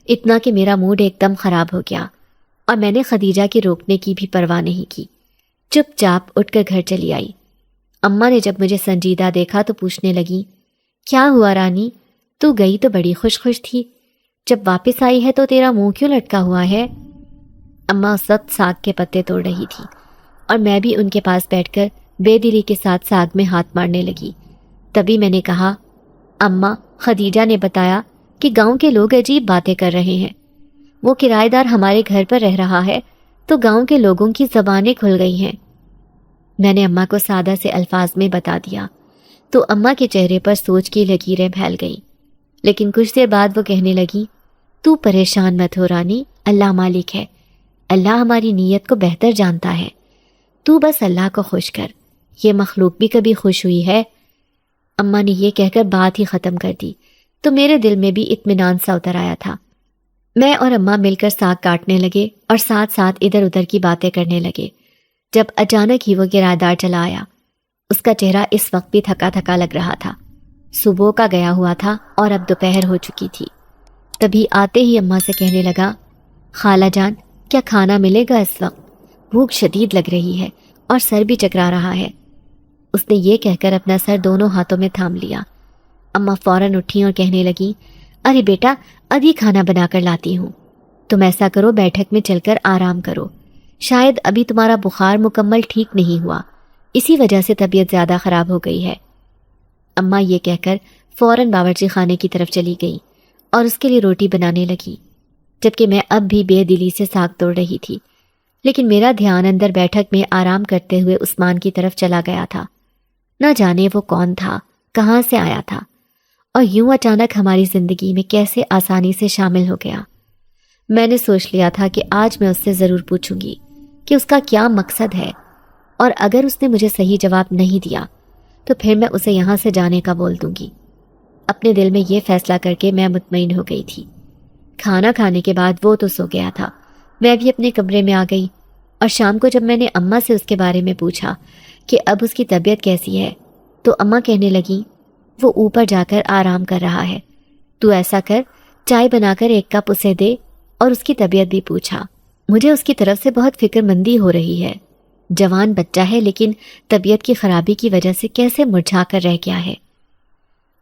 اتنا کہ میرا موڈ ایک دم خراب ہو گیا، اور میں نے خدیجہ کے روکنے کی بھی پرواہ نہیں کی، چپ چاپ اٹھ کر گھر چلی آئی۔ اماں نے جب مجھے سنجیدہ دیکھا تو پوچھنے لگی، کیا ہوا رانی، تو گئی تو بڑی خوش خوش تھی، جب واپس آئی ہے تو تیرا منہ کیوں لٹکا ہوا ہے؟ اماں اس وقت ساگ کے پتے توڑ رہی تھی اور میں بھی ان کے پاس بیٹھ کر بے دلی کے ساتھ ساگ میں ہاتھ مارنے لگی۔ تبھی میں نے کہا، اماں خدیجہ نے بتایا کہ گاؤں کے لوگ عجیب باتیں کر رہے ہیں، وہ کرایہ دار ہمارے گھر پر رہ رہا ہے تو گاؤں کے لوگوں کی زبانیں کھل گئی ہیں۔ میں نے اماں کو سادہ سے الفاظ میں بتا دیا تو اماں کے چہرے پر سوچ کی لکیریں پھیل گئیں، لیکن کچھ دیر بعد وہ کہنے لگی، تو پریشان مت ہو رانی، اللہ مالک ہے، اللہ ہماری نیت کو بہتر جانتا ہے، تو بس اللہ کو خوش کر، یہ مخلوق بھی کبھی خوش ہوئی ہے؟ اماں نے یہ کہہ کر بات ہی ختم کر دی تو میرے دل میں بھی اطمینان سا اتر آیا تھا۔ میں اور اماں مل کر ساگ کاٹنے لگے اور ساتھ ساتھ ادھر ادھر کی باتیں کرنے لگے، جب اچانک ہی وہ کرایہ دار چلا آیا۔ اس کا چہرہ اس وقت بھی تھکا تھکا لگ رہا تھا، صبح کا گیا ہوا تھا اور اب دوپہر ہو چکی تھی۔ تبھی آتے ہی اماں سے کہنے لگا، خالہ جان کیا کھانا ملے گا اس وقت؟ بھوک شدید لگ رہی ہے اور سر بھی چکرا رہا ہے۔ اس نے یہ کہہ کر اپنا سر دونوں ہاتھوں میں تھام لیا۔ اماں فوراً اٹھی اور کہنے لگی، ارے بیٹا ابھی کھانا بنا کر لاتی ہوں، تم ایسا کرو بیٹھک میں چل کر آرام کرو، شاید ابھی تمہارا بخار مکمل ٹھیک نہیں ہوا، اسی وجہ سے طبیعت زیادہ خراب ہو گئی ہے۔ اماں یہ کہہ کر فوراً باورچی خانے کی طرف چلی گئی اور اس کے لیے روٹی بنانے لگی، جبکہ میں اب بھی بے دلی سے ساگ توڑ رہی تھی، لیکن میرا دھیان اندر بیٹھک میں آرام کرتے ہوئے عثمان کی طرف چلا گیا تھا۔ نہ جانے وہ کون تھا، کہاں سے آیا تھا، اور یوں اچانک ہماری زندگی میں کیسے آسانی سے شامل ہو گیا۔ میں نے سوچ لیا تھا کہ آج میں اس سے ضرور پوچھوں گی کہ اس کا کیا مقصد ہے، اور اگر اس نے مجھے صحیح جواب نہیں دیا تو پھر میں اسے یہاں سے جانے کا بول دوں گی۔ اپنے دل میں یہ فیصلہ کر کے میں مطمئن ہو گئی تھی۔ کھانا کھانے کے بعد وہ تو سو گیا تھا، میں بھی اپنے کمرے میں آ گئی، اور شام کو جب میں نے اماں سے اس کے بارے میں پوچھا کہ اب اس کی طبیعت کیسی ہے، تو اماں کہنے لگیں وہ اوپر جا کر آرام کر رہا ہے، تو ایسا کر چائے بنا کر ایک کپ اسے دے اور اس کی طبیعت بھی پوچھا۔ مجھے اس کی طرف سے بہت فکر مندی ہو رہی ہے، جوان بچہ ہے لیکن طبیعت کی خرابی کی وجہ سے کیسے مرجھا کر رہ گیا ہے۔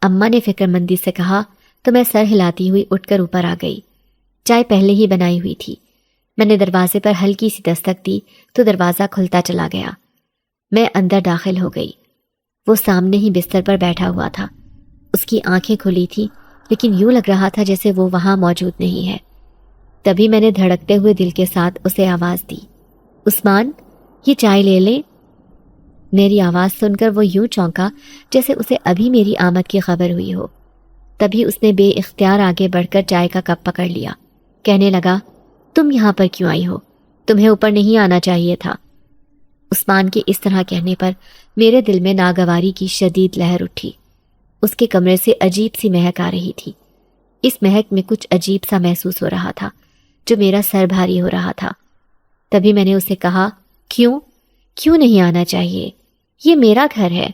اماں نے فکر مندی سے کہا تو میں سر ہلاتی ہوئی اٹھ کر اوپر آ گئی۔ چائے پہلے ہی بنائی ہوئی تھی۔ میں نے دروازے پر ہلکی سی دستک دی تو دروازہ کھلتا چلا گیا۔ میں اندر داخل ہو گئی۔ وہ سامنے ہی بستر پر بیٹھا ہوا تھا۔ اس کی آنکھیں کھلی تھی لیکن یوں لگ رہا تھا جیسے وہ وہاں موجود نہیں ہے۔ تبھی میں نے دھڑکتے ہوئے دل کے ساتھ اسے آواز دی، عثمان یہ چائے لے لیں۔ میری آواز سن کر وہ یوں چونکا جیسے اسے ابھی میری آمد کی خبر ہوئی ہو۔ تبھی اس نے بے اختیار آگے بڑھ کر چائے کا کپ پکڑ لیا، کہنے لگا تم یہاں پر کیوں آئی ہو؟ تمہیں اوپر نہیں آنا چاہیے تھا۔ عثمان کے اس طرح کہنے پر میرے دل میں ناگواری کی شدید لہر اٹھی۔ اس کے کمرے سے عجیب سی مہک آ رہی تھی۔ اس مہک میں کچھ عجیب سا محسوس ہو رہا تھا جو میرا سر بھاری ہو رہا تھا۔ تبھی میں نے اسے کہا کیوں نہیں آنا چاہیے؟ یہ میرا گھر ہے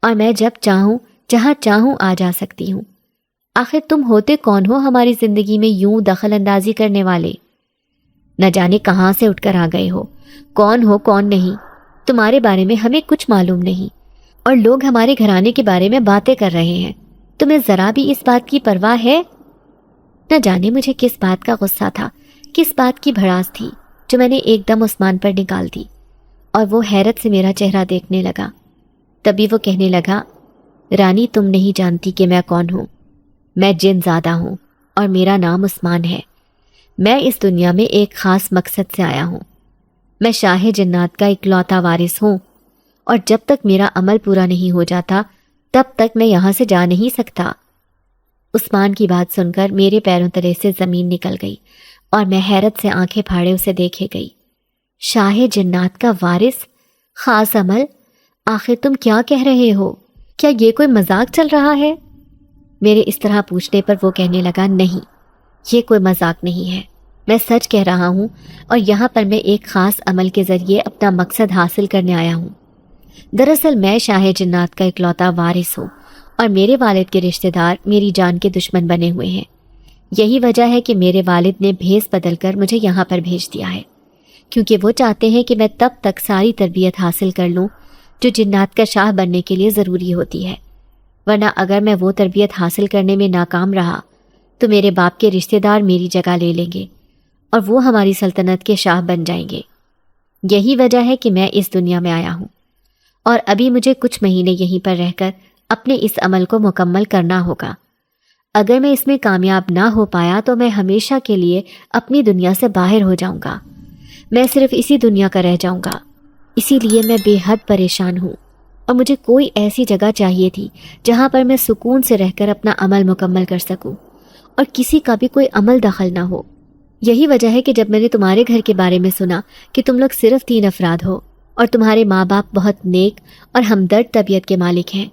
اور میں جب چاہوں جہاں چاہوں آ جا سکتی ہوں۔ آخر تم ہوتے کون ہو ہماری زندگی میں یوں دخل اندازی کرنے والے؟ نہ جانے کہاں سے اٹھ کر آ گئے ہو، کون ہو کون نہیں، تمہارے بارے میں ہمیں کچھ معلوم نہیں، اور لوگ ہمارے گھرانے کے بارے میں باتیں کر رہے ہیں، تمہیں ذرا بھی اس بات کی پرواہ ہے؟ نہ جانے مجھے کس بات کا غصہ تھا، کس بات کی بھڑاس تھی جو میں نے ایک دم عثمان پر نکال دی، اور وہ حیرت سے میرا چہرہ دیکھنے لگا۔ تبھی وہ کہنے لگا رانی تم نہیں جانتی کہ میں کون ہوں، میں جن زادہ ہوں اور میرا نام عثمان ہے۔ میں اس دنیا میں ایک خاص مقصد سے آیا ہوں۔ میں شاہ جنات کا اکلوتا وارث ہوں، اور جب تک میرا عمل پورا نہیں ہو جاتا تب تک میں یہاں سے جا نہیں سکتا۔ عثمان کی بات سن کر میرے پیروں تلے سے زمین نکل گئی اور میں حیرت سے آنکھیں پھاڑے اسے دیکھے گئی۔ شاہ جنات کا وارث، خاص عمل، آخر تم کیا کہہ رہے ہو؟ کیا یہ کوئی مذاق چل رہا ہے؟ میرے اس طرح پوچھنے پر وہ کہنے لگا نہیں، یہ کوئی مذاق نہیں ہے، میں سچ کہہ رہا ہوں، اور یہاں پر میں ایک خاص عمل کے ذریعے اپنا مقصد حاصل کرنے آیا ہوں۔ دراصل میں شاہ جنات کا اکلوتا وارث ہوں، اور میرے والد کے رشتہ دار میری جان کے دشمن بنے ہوئے ہیں۔ یہی وجہ ہے کہ میرے والد نے بھیس بدل کر مجھے یہاں پر بھیج دیا ہے، کیونکہ وہ چاہتے ہیں کہ میں تب تک ساری تربیت حاصل کر لوں جو جنات کا شاہ بننے کے لیے ضروری ہوتی ہے، ورنہ اگر میں وہ تربیت حاصل کرنے میں ناکام رہا تو میرے باپ کے رشتہ دار میری جگہ لے لیں گے اور وہ ہماری سلطنت کے شاہ بن جائیں گے۔ یہی وجہ ہے کہ میں اس دنیا میں آیا ہوں، اور ابھی مجھے کچھ مہینے یہیں پر رہ کر اپنے اس عمل کو مکمل کرنا ہوگا۔ اگر میں اس میں کامیاب نہ ہو پایا تو میں ہمیشہ کے لیے اپنی دنیا سے باہر ہو جاؤں گا، میں صرف اسی دنیا کا رہ جاؤں گا۔ اسی لیے میں بے حد پریشان ہوں، اور مجھے کوئی ایسی جگہ چاہیے تھی جہاں پر میں سکون سے رہ کر اپنا عمل مکمل کر سکوں اور کسی کا بھی کوئی عمل دخل نہ ہو۔ یہی وجہ ہے کہ جب میں نے تمہارے گھر کے بارے میں سنا کہ تم لوگ صرف 3 افراد ہو اور تمہارے ماں باپ بہت نیک اور ہمدرد طبیعت کے مالک ہیں،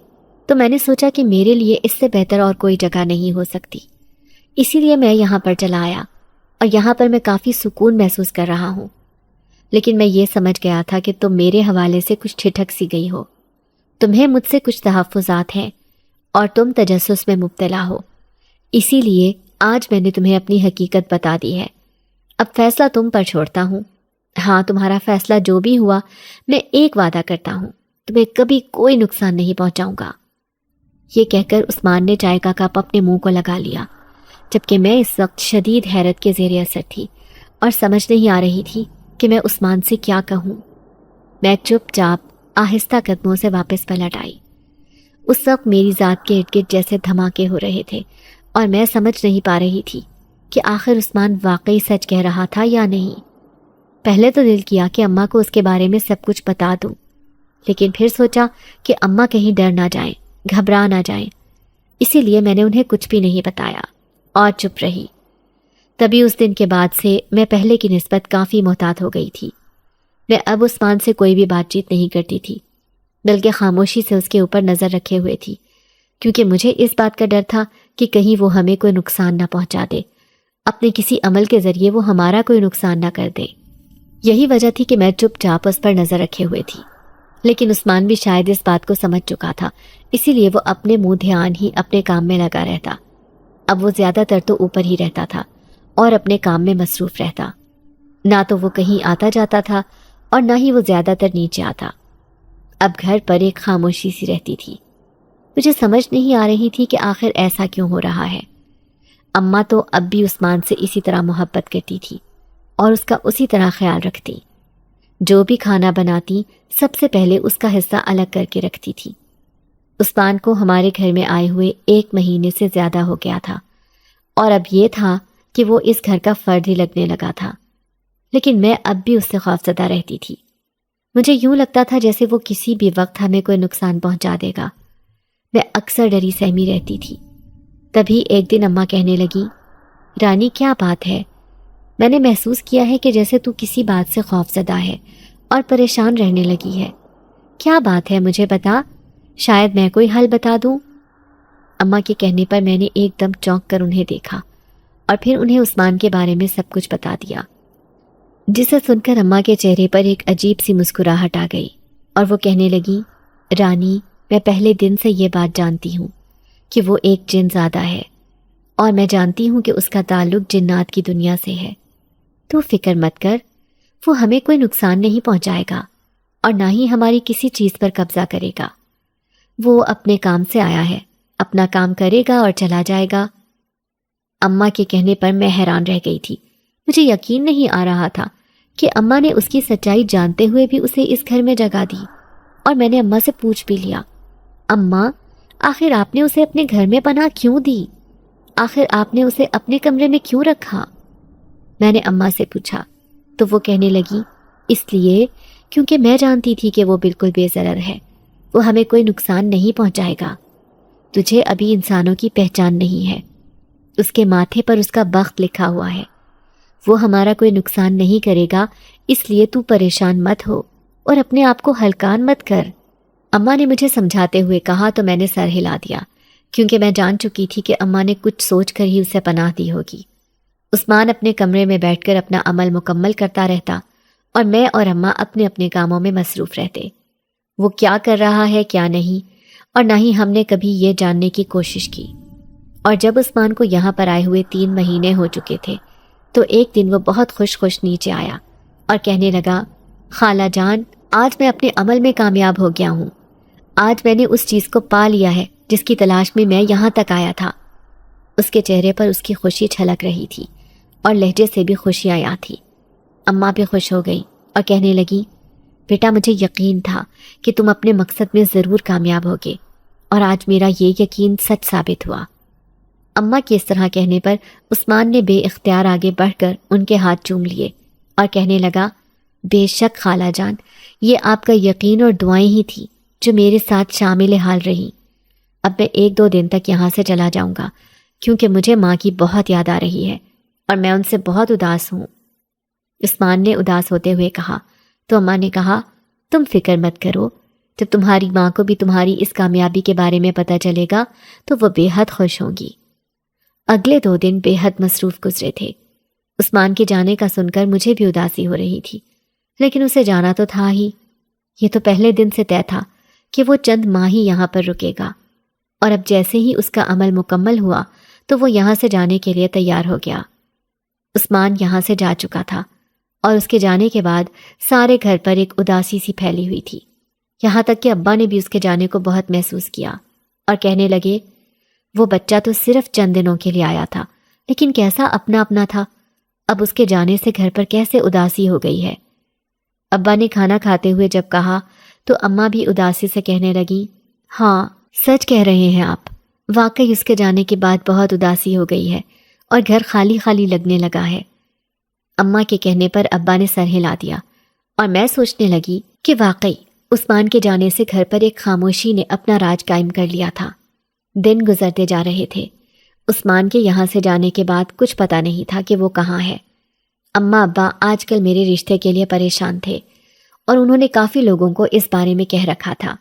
تو میں نے سوچا کہ میرے لیے اس سے بہتر اور کوئی جگہ نہیں ہو سکتی۔ اسی لیے میں یہاں پر چلا آیا، اور یہاں پر میں کافی سکون محسوس کر رہا ہوں۔ لیکن میں یہ سمجھ گیا تھا کہ تم میرے حوالے سے کچھ ٹھٹک سی گئی ہو، تمہیں مجھ سے کچھ تحفظات ہیں اور تم تجسس میں مبتلا ہو۔ اسی لیے آج میں نے تمہیں اپنی حقیقت بتا دی ہے۔ اب فیصلہ تم پر چھوڑتا ہوں۔ ہاں، تمہارا فیصلہ جو بھی ہوا، میں ایک وعدہ کرتا ہوں، تمہیں کبھی کوئی نقصان نہیں پہنچاؤں گا۔ یہ کہہ کر عثمان نے چائے کا کپ اپنے منہ کو لگا لیا، جبکہ میں اس وقت شدید حیرت کے زیر اثر تھی اور سمجھ نہیں آ رہی تھی کہ میں عثمان سے کیا کہوں۔ میں چپ چاپ آہستہ قدموں سے واپس پلٹ آئی۔ اس وقت میری ذات کے ارد گرد جیسے دھماکے ہو رہے تھے، اور میں سمجھ نہیں پا رہی تھی کہ آخر عثمان واقعی سچ کہہ رہا تھا یا نہیں۔ پہلے تو دل کیا کہ اماں کو اس کے بارے میں سب کچھ بتا دوں، لیکن پھر سوچا کہ اماں کہیں ڈر نہ جائیں، گھبرا نہ جائیں، اسی لیے میں نے انہیں کچھ بھی نہیں بتایا اور چپ رہی۔ تبھی اس دن کے بعد سے میں پہلے کی نسبت کافی محتاط ہو گئی تھی۔ میں اب عثمان سے کوئی بھی بات چیت نہیں کرتی تھی، بلکہ خاموشی سے اس کے اوپر نظر رکھے ہوئے تھی، کیونکہ مجھے اس بات کا ڈر تھا کہ کہیں وہ ہمیں کوئی نقصان نہ پہنچا دے، اپنے کسی عمل کے ذریعے وہ ہمارا کوئی نقصان نہ کر دے۔ یہی وجہ تھی کہ میں چپ چاپ اس پر نظر رکھے ہوئے تھی، لیکن عثمان بھی شاید اس بات کو سمجھ چکا تھا، اسی لیے وہ اپنے منہ دھیان ہی اپنے کام میں لگا رہتا۔ اب وہ زیادہ تر تو اوپر ہی رہتا تھا اور اپنے کام میں مصروف رہتا، نہ تو وہ کہیں آتا جاتا تھا اور نہ ہی وہ زیادہ تر نیچے آتا۔ اب گھر پر ایک خاموشی سی رہتی تھی۔ مجھے سمجھ نہیں آ رہی تھی کہ آخر ایسا کیوں ہو رہا ہے۔ اماں تو اب بھی عثمان سے اسی طرح محبت کرتی تھی اور اس کا اسی طرح خیال رکھتی۔ جو بھی کھانا بناتی سب سے پہلے اس کا حصہ الگ کر کے رکھتی تھی۔ عثمان کو ہمارے گھر میں آئے ہوئے 1 مہینے سے زیادہ ہو گیا تھا، اور اب یہ تھا کہ وہ اس گھر کا فرد ہی لگنے لگا تھا، لیکن میں اب بھی اس سے خوفزدہ رہتی تھی۔ مجھے یوں لگتا تھا جیسے وہ کسی بھی وقت ہمیں کوئی نقصان پہنچا دے گا۔ میں اکثر ڈری سہمی رہتی تھی۔ تبھی ایک دن اماں کہنے لگی، رانی کیا بات ہے؟ میں نے محسوس کیا ہے کہ جیسے تو کسی بات سے خوفزدہ ہے اور پریشان رہنے لگی ہے۔ کیا بات ہے مجھے بتا، شاید میں کوئی حل بتا دوں۔ اماں کے کہنے پر میں نے ایک دم چونک کر انہیں دیکھا اور پھر انہیں عثمان کے بارے میں سب کچھ بتا دیا، جسے سن کر اماں کے چہرے پر ایک عجیب سی مسکراہٹ آ گئی اور وہ کہنے لگی، رانی میں پہلے دن سے یہ بات جانتی ہوں کہ وہ ایک جن زادہ ہے، اور میں جانتی ہوں کہ اس کا تعلق جنات کی دنیا سے ہے۔ تو فکر مت کر، وہ ہمیں کوئی نقصان نہیں پہنچائے گا اور نہ ہی ہماری کسی چیز پر قبضہ کرے گا۔ وہ اپنے کام سے آیا ہے، اپنا کام کرے گا اور چلا جائے گا۔ اماں کے کہنے پر میں حیران رہ گئی تھی۔ مجھے یقین نہیں آ رہا تھا کہ اماں نے اس کی سچائی جانتے ہوئے بھی اسے اس گھر میں جگہ دی، اور میں نے اماں سے پوچھ بھی لیا، اماں آخر آپ نے اسے اپنے گھر میں پناہ کیوں دی؟ آخر آپ نے اسے اپنے کمرے میں کیوں رکھا؟ میں نے اماں سے پوچھا تو وہ کہنے لگی، اس لیے کیونکہ میں جانتی تھی کہ وہ بالکل بے ضرر ہے، وہ ہمیں کوئی نقصان نہیں پہنچائے گا۔ تجھے ابھی انسانوں کی پہچان نہیں ہے، اس کے ماتھے پر اس کا بخت لکھا ہوا ہے، وہ ہمارا کوئی نقصان نہیں کرے گا، اس لیے تو پریشان مت ہو اور اپنے آپ کو ہلکان مت کر۔ اماں نے مجھے سمجھاتے ہوئے کہا تو میں نے سر ہلا دیا، کیونکہ میں جان چکی تھی کہ اماں نے کچھ سوچ کر ہی اسے پناہ دی ہوگی۔ عثمان اپنے کمرے میں بیٹھ کر اپنا عمل مکمل کرتا رہتا اور میں اور اماں اپنے اپنے کاموں میں مصروف رہتے۔ وہ کیا کر رہا ہے کیا نہیں، اور نہ ہی ہم نے کبھی یہ جاننے کی کوشش کی۔ اور جب عثمان کو یہاں پر آئے ہوئے 3 مہینے ہو چکے تھے تو ایک دن وہ بہت خوش نیچے آیا اور کہنے لگا، خالہ جان آج میں اپنے عمل میں کامیاب ہو گیا ہوں، آج میں نے اس چیز کو پا لیا ہے جس کی تلاش میں یہاں تک آیا تھا۔ اس کے چہرے پر اس کی خوشی چھلک رہی تھی اور لہجے سے بھی خوشی آیا تھی۔ اماں بھی خوش ہو گئی اور کہنے لگی، بیٹا مجھے یقین تھا کہ تم اپنے مقصد میں ضرور کامیاب ہوگے، اور آج میرا یہ یقین سچ ثابت ہوا۔ اماں کے اس طرح کہنے پر عثمان نے بے اختیار آگے بڑھ کر ان کے ہاتھ چوم لیے اور کہنے لگا، بے شک خالہ جان، یہ آپ کا یقین اور دعائیں ہی تھی جو میرے ساتھ شامل حال رہی۔ اب میں 1-2 دن تک یہاں سے چلا جاؤں گا، کیونکہ مجھے ماں کی بہت یاد آ رہی ہے اور میں ان سے بہت اداس ہوں۔ عثمان نے اداس ہوتے ہوئے کہا تو اماں نے کہا، تم فکر مت کرو، جب تمہاری ماں کو بھی تمہاری اس کامیابی کے بارے میں پتہ چلے گا تو وہ بے حد خوش ہوں گی۔ اگلے 2 دن بے حد مصروف گزرے تھے۔ عثمان کے جانے کا سن کر مجھے بھی اداسی ہو رہی تھی، لیکن اسے جانا تو تھا ہی۔ یہ تو پہلے دن سے طے تھا کہ وہ چند ماہ ہی یہاں پر رکے گا، اور اب جیسے ہی اس کا عمل مکمل ہوا تو وہ یہاں سے جانے کے لیے تیار ہو گیا۔ عثمان یہاں سے جا چکا تھا اور اس کے جانے کے بعد سارے گھر پر ایک اداسی سی پھیلی ہوئی تھی، یہاں تک کہ ابا نے بھی اس کے جانے کو بہت محسوس کیا اور کہنے لگے، وہ بچہ تو صرف چند دنوں کے لیے آیا تھا، لیکن کیسا اپنا اپنا تھا، اب اس کے جانے سے گھر پر کیسے اداسی ہو گئی ہے۔ ابا نے کھانا کھاتے ہوئے جب کہا تو اماں بھی اداسی سے کہنے لگی، ہاں سچ کہہ رہے ہیں آپ، واقعی اس کے جانے کے بعد بہت اداسی ہو گئی ہے اور گھر خالی خالی لگنے لگا ہے۔ اماں کے کہنے پر ابا نے سر ہلا دیا اور میں سوچنے لگی کہ واقعی عثمان کے جانے سے گھر پر ایک خاموشی نے اپنا راج قائم کر لیا تھا۔ دن گزرتے جا رہے تھے، عثمان کے یہاں سے جانے کے بعد کچھ پتہ نہیں تھا کہ وہ کہاں ہے۔ اماں ابا آج کل میرے رشتے کے لیے پریشان تھے اور انہوں نے کافی لوگوں کو اس بارے میں کہہ رکھا تھا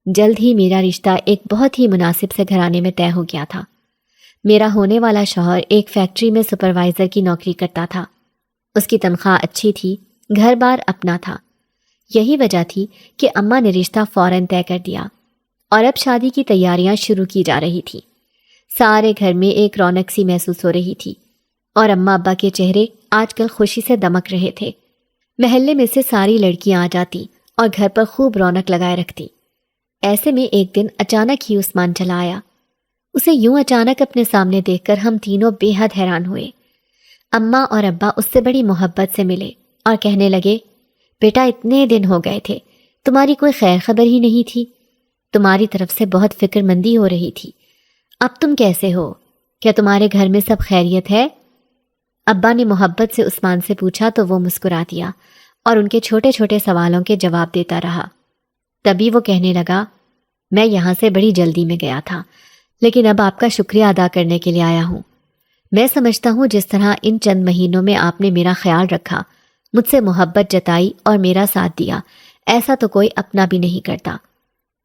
جلد ہی میرا رشتہ ایک بہت ہی مناسب سے گھرانے میں طے ہو گیا تھا۔ میرا ہونے والا شوہر ایک فیکٹری میں سپروائزر کی نوکری کرتا تھا۔ اس کی تنخواہ اچھی تھی، گھر بار اپنا تھا۔ یہی وجہ تھی کہ اماں نے رشتہ فوراً طے کر دیا اور اب شادی کی تیاریاں شروع کی جا رہی تھی۔ سارے گھر میں ایک رونق سی محسوس ہو رہی تھی اور اماں ابا کے چہرے آج کل خوشی سے دمک رہے تھے۔ محلے میں سے ساری لڑکیاں آ جاتی اور گھر پر خوب رونق لگائے رکھتی۔ ایسے میں ایک دن اچانک ہی عثمان چلا آیا۔ اسے یوں اچانک اپنے سامنے دیکھ کر ہم تینوں بے حد حیران ہوئے۔ اماں اور ابا اس سے بڑی محبت سے ملے اور کہنے لگے، بیٹا اتنے دن ہو گئے تھے، تمہاری کوئی خیر خبر ہی نہیں تھی۔ تمہاری طرف سے بہت فکر مندی ہو رہی تھی۔ اب تم کیسے ہو؟ کیا تمہارے گھر میں سب خیریت ہے؟ ابا نے محبت سے عثمان سے پوچھا تو وہ مسکرا دیا اور ان کے چھوٹے چھوٹے سوالوں کے جواب دیتا رہا۔ تبھی وہ کہنے لگا، میں یہاں سے بڑی جلدی میں گیا تھا، لیکن اب آپ کا شکریہ ادا کرنے کے لیے آیا ہوں۔ میں سمجھتا ہوں جس طرح ان چند مہینوں میں آپ نے میرا خیال رکھا، مجھ سے محبت جتائی اور میرا ساتھ دیا، ایسا تو کوئی اپنا بھی نہیں کرتا۔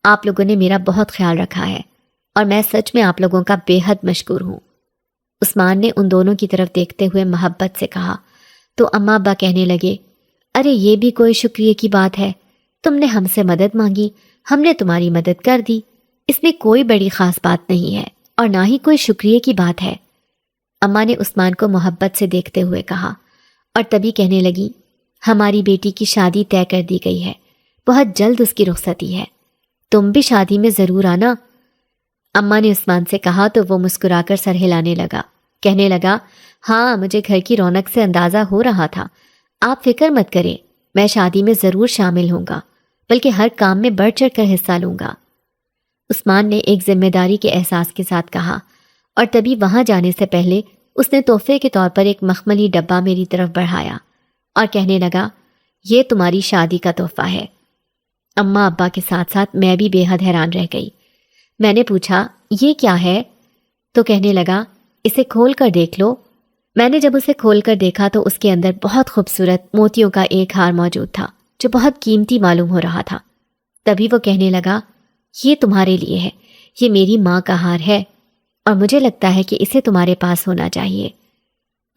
آپ لوگوں نے میرا بہت خیال رکھا ہے اور میں سچ میں آپ لوگوں کا بے حد مشکور ہوں۔ عثمان نے ان دونوں کی طرف دیکھتے ہوئے محبت سے کہا تو اماں ابا کہنے لگے، ارے یہ بھی کوئی شکریہ کی بات ہے؟ تم نے ہم سے مدد مانگی، ہم نے تمہاری مدد کر دی، اس میں کوئی بڑی خاص بات نہیں ہے اور نہ ہی کوئی شکریہ کی بات ہے۔ اماں نے عثمان کو محبت سے دیکھتے ہوئے کہا اور تبھی کہنے لگی، ہماری بیٹی کی شادی طے کر دی گئی ہے، بہت جلد اس کی رخصتی ہے، تم بھی شادی میں ضرور آنا۔ اماں نے عثمان سے کہا تو وہ مسکرا کر سر ہلانے لگا، کہنے لگا، ہاں مجھے گھر کی رونق سے اندازہ ہو رہا تھا، آپ فکر مت کریں، میں شادی میں ضرور شامل ہوں گا، بلکہ ہر کام میں بڑھ چڑھ کر حصہ لوں گا۔ عثمان نے ایک ذمہ داری کے احساس کے ساتھ کہا اور تبھی وہاں جانے سے پہلے اس نے تحفے کے طور پر ایک مخملی ڈبہ میری طرف بڑھایا اور کہنے لگا، یہ تمہاری شادی کا تحفہ ہے۔ اماں ابا کے ساتھ ساتھ میں بھی بے حد حیران رہ گئی۔ میں نے پوچھا، یہ کیا ہے؟ تو کہنے لگا، اسے کھول کر دیکھ لو۔ میں نے جب اسے کھول کر دیکھا تو اس کے اندر بہت خوبصورت موتیوں کا ایک ہار موجود تھا جو بہت قیمتی معلوم ہو رہا تھا۔ تبھی وہ کہنے لگا، یہ تمہارے لیے ہے، یہ میری ماں کا ہار ہے اور مجھے لگتا ہے کہ اسے تمہارے پاس ہونا چاہیے۔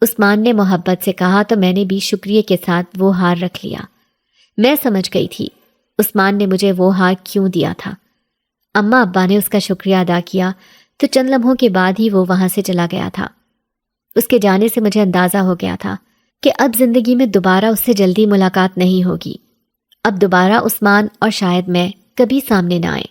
عثمان نے محبت سے کہا تو میں نے بھی شکریہ کے ساتھ وہ ہار رکھ لیا۔ میں سمجھ گئی تھی عثمان نے مجھے وہ ہار کیوں دیا تھا۔ اماں ابا نے اس کا شکریہ ادا کیا تو چند لمحوں کے بعد ہی وہ وہاں سے چلا گیا تھا۔ اس کے جانے سے مجھے اندازہ ہو گیا تھا کہ اب زندگی میں دوبارہ اس سے جلدی ملاقات نہیں ہوگی۔ اب دوبارہ عثمان اور شاید میں کبھی سامنے نہ آئے۔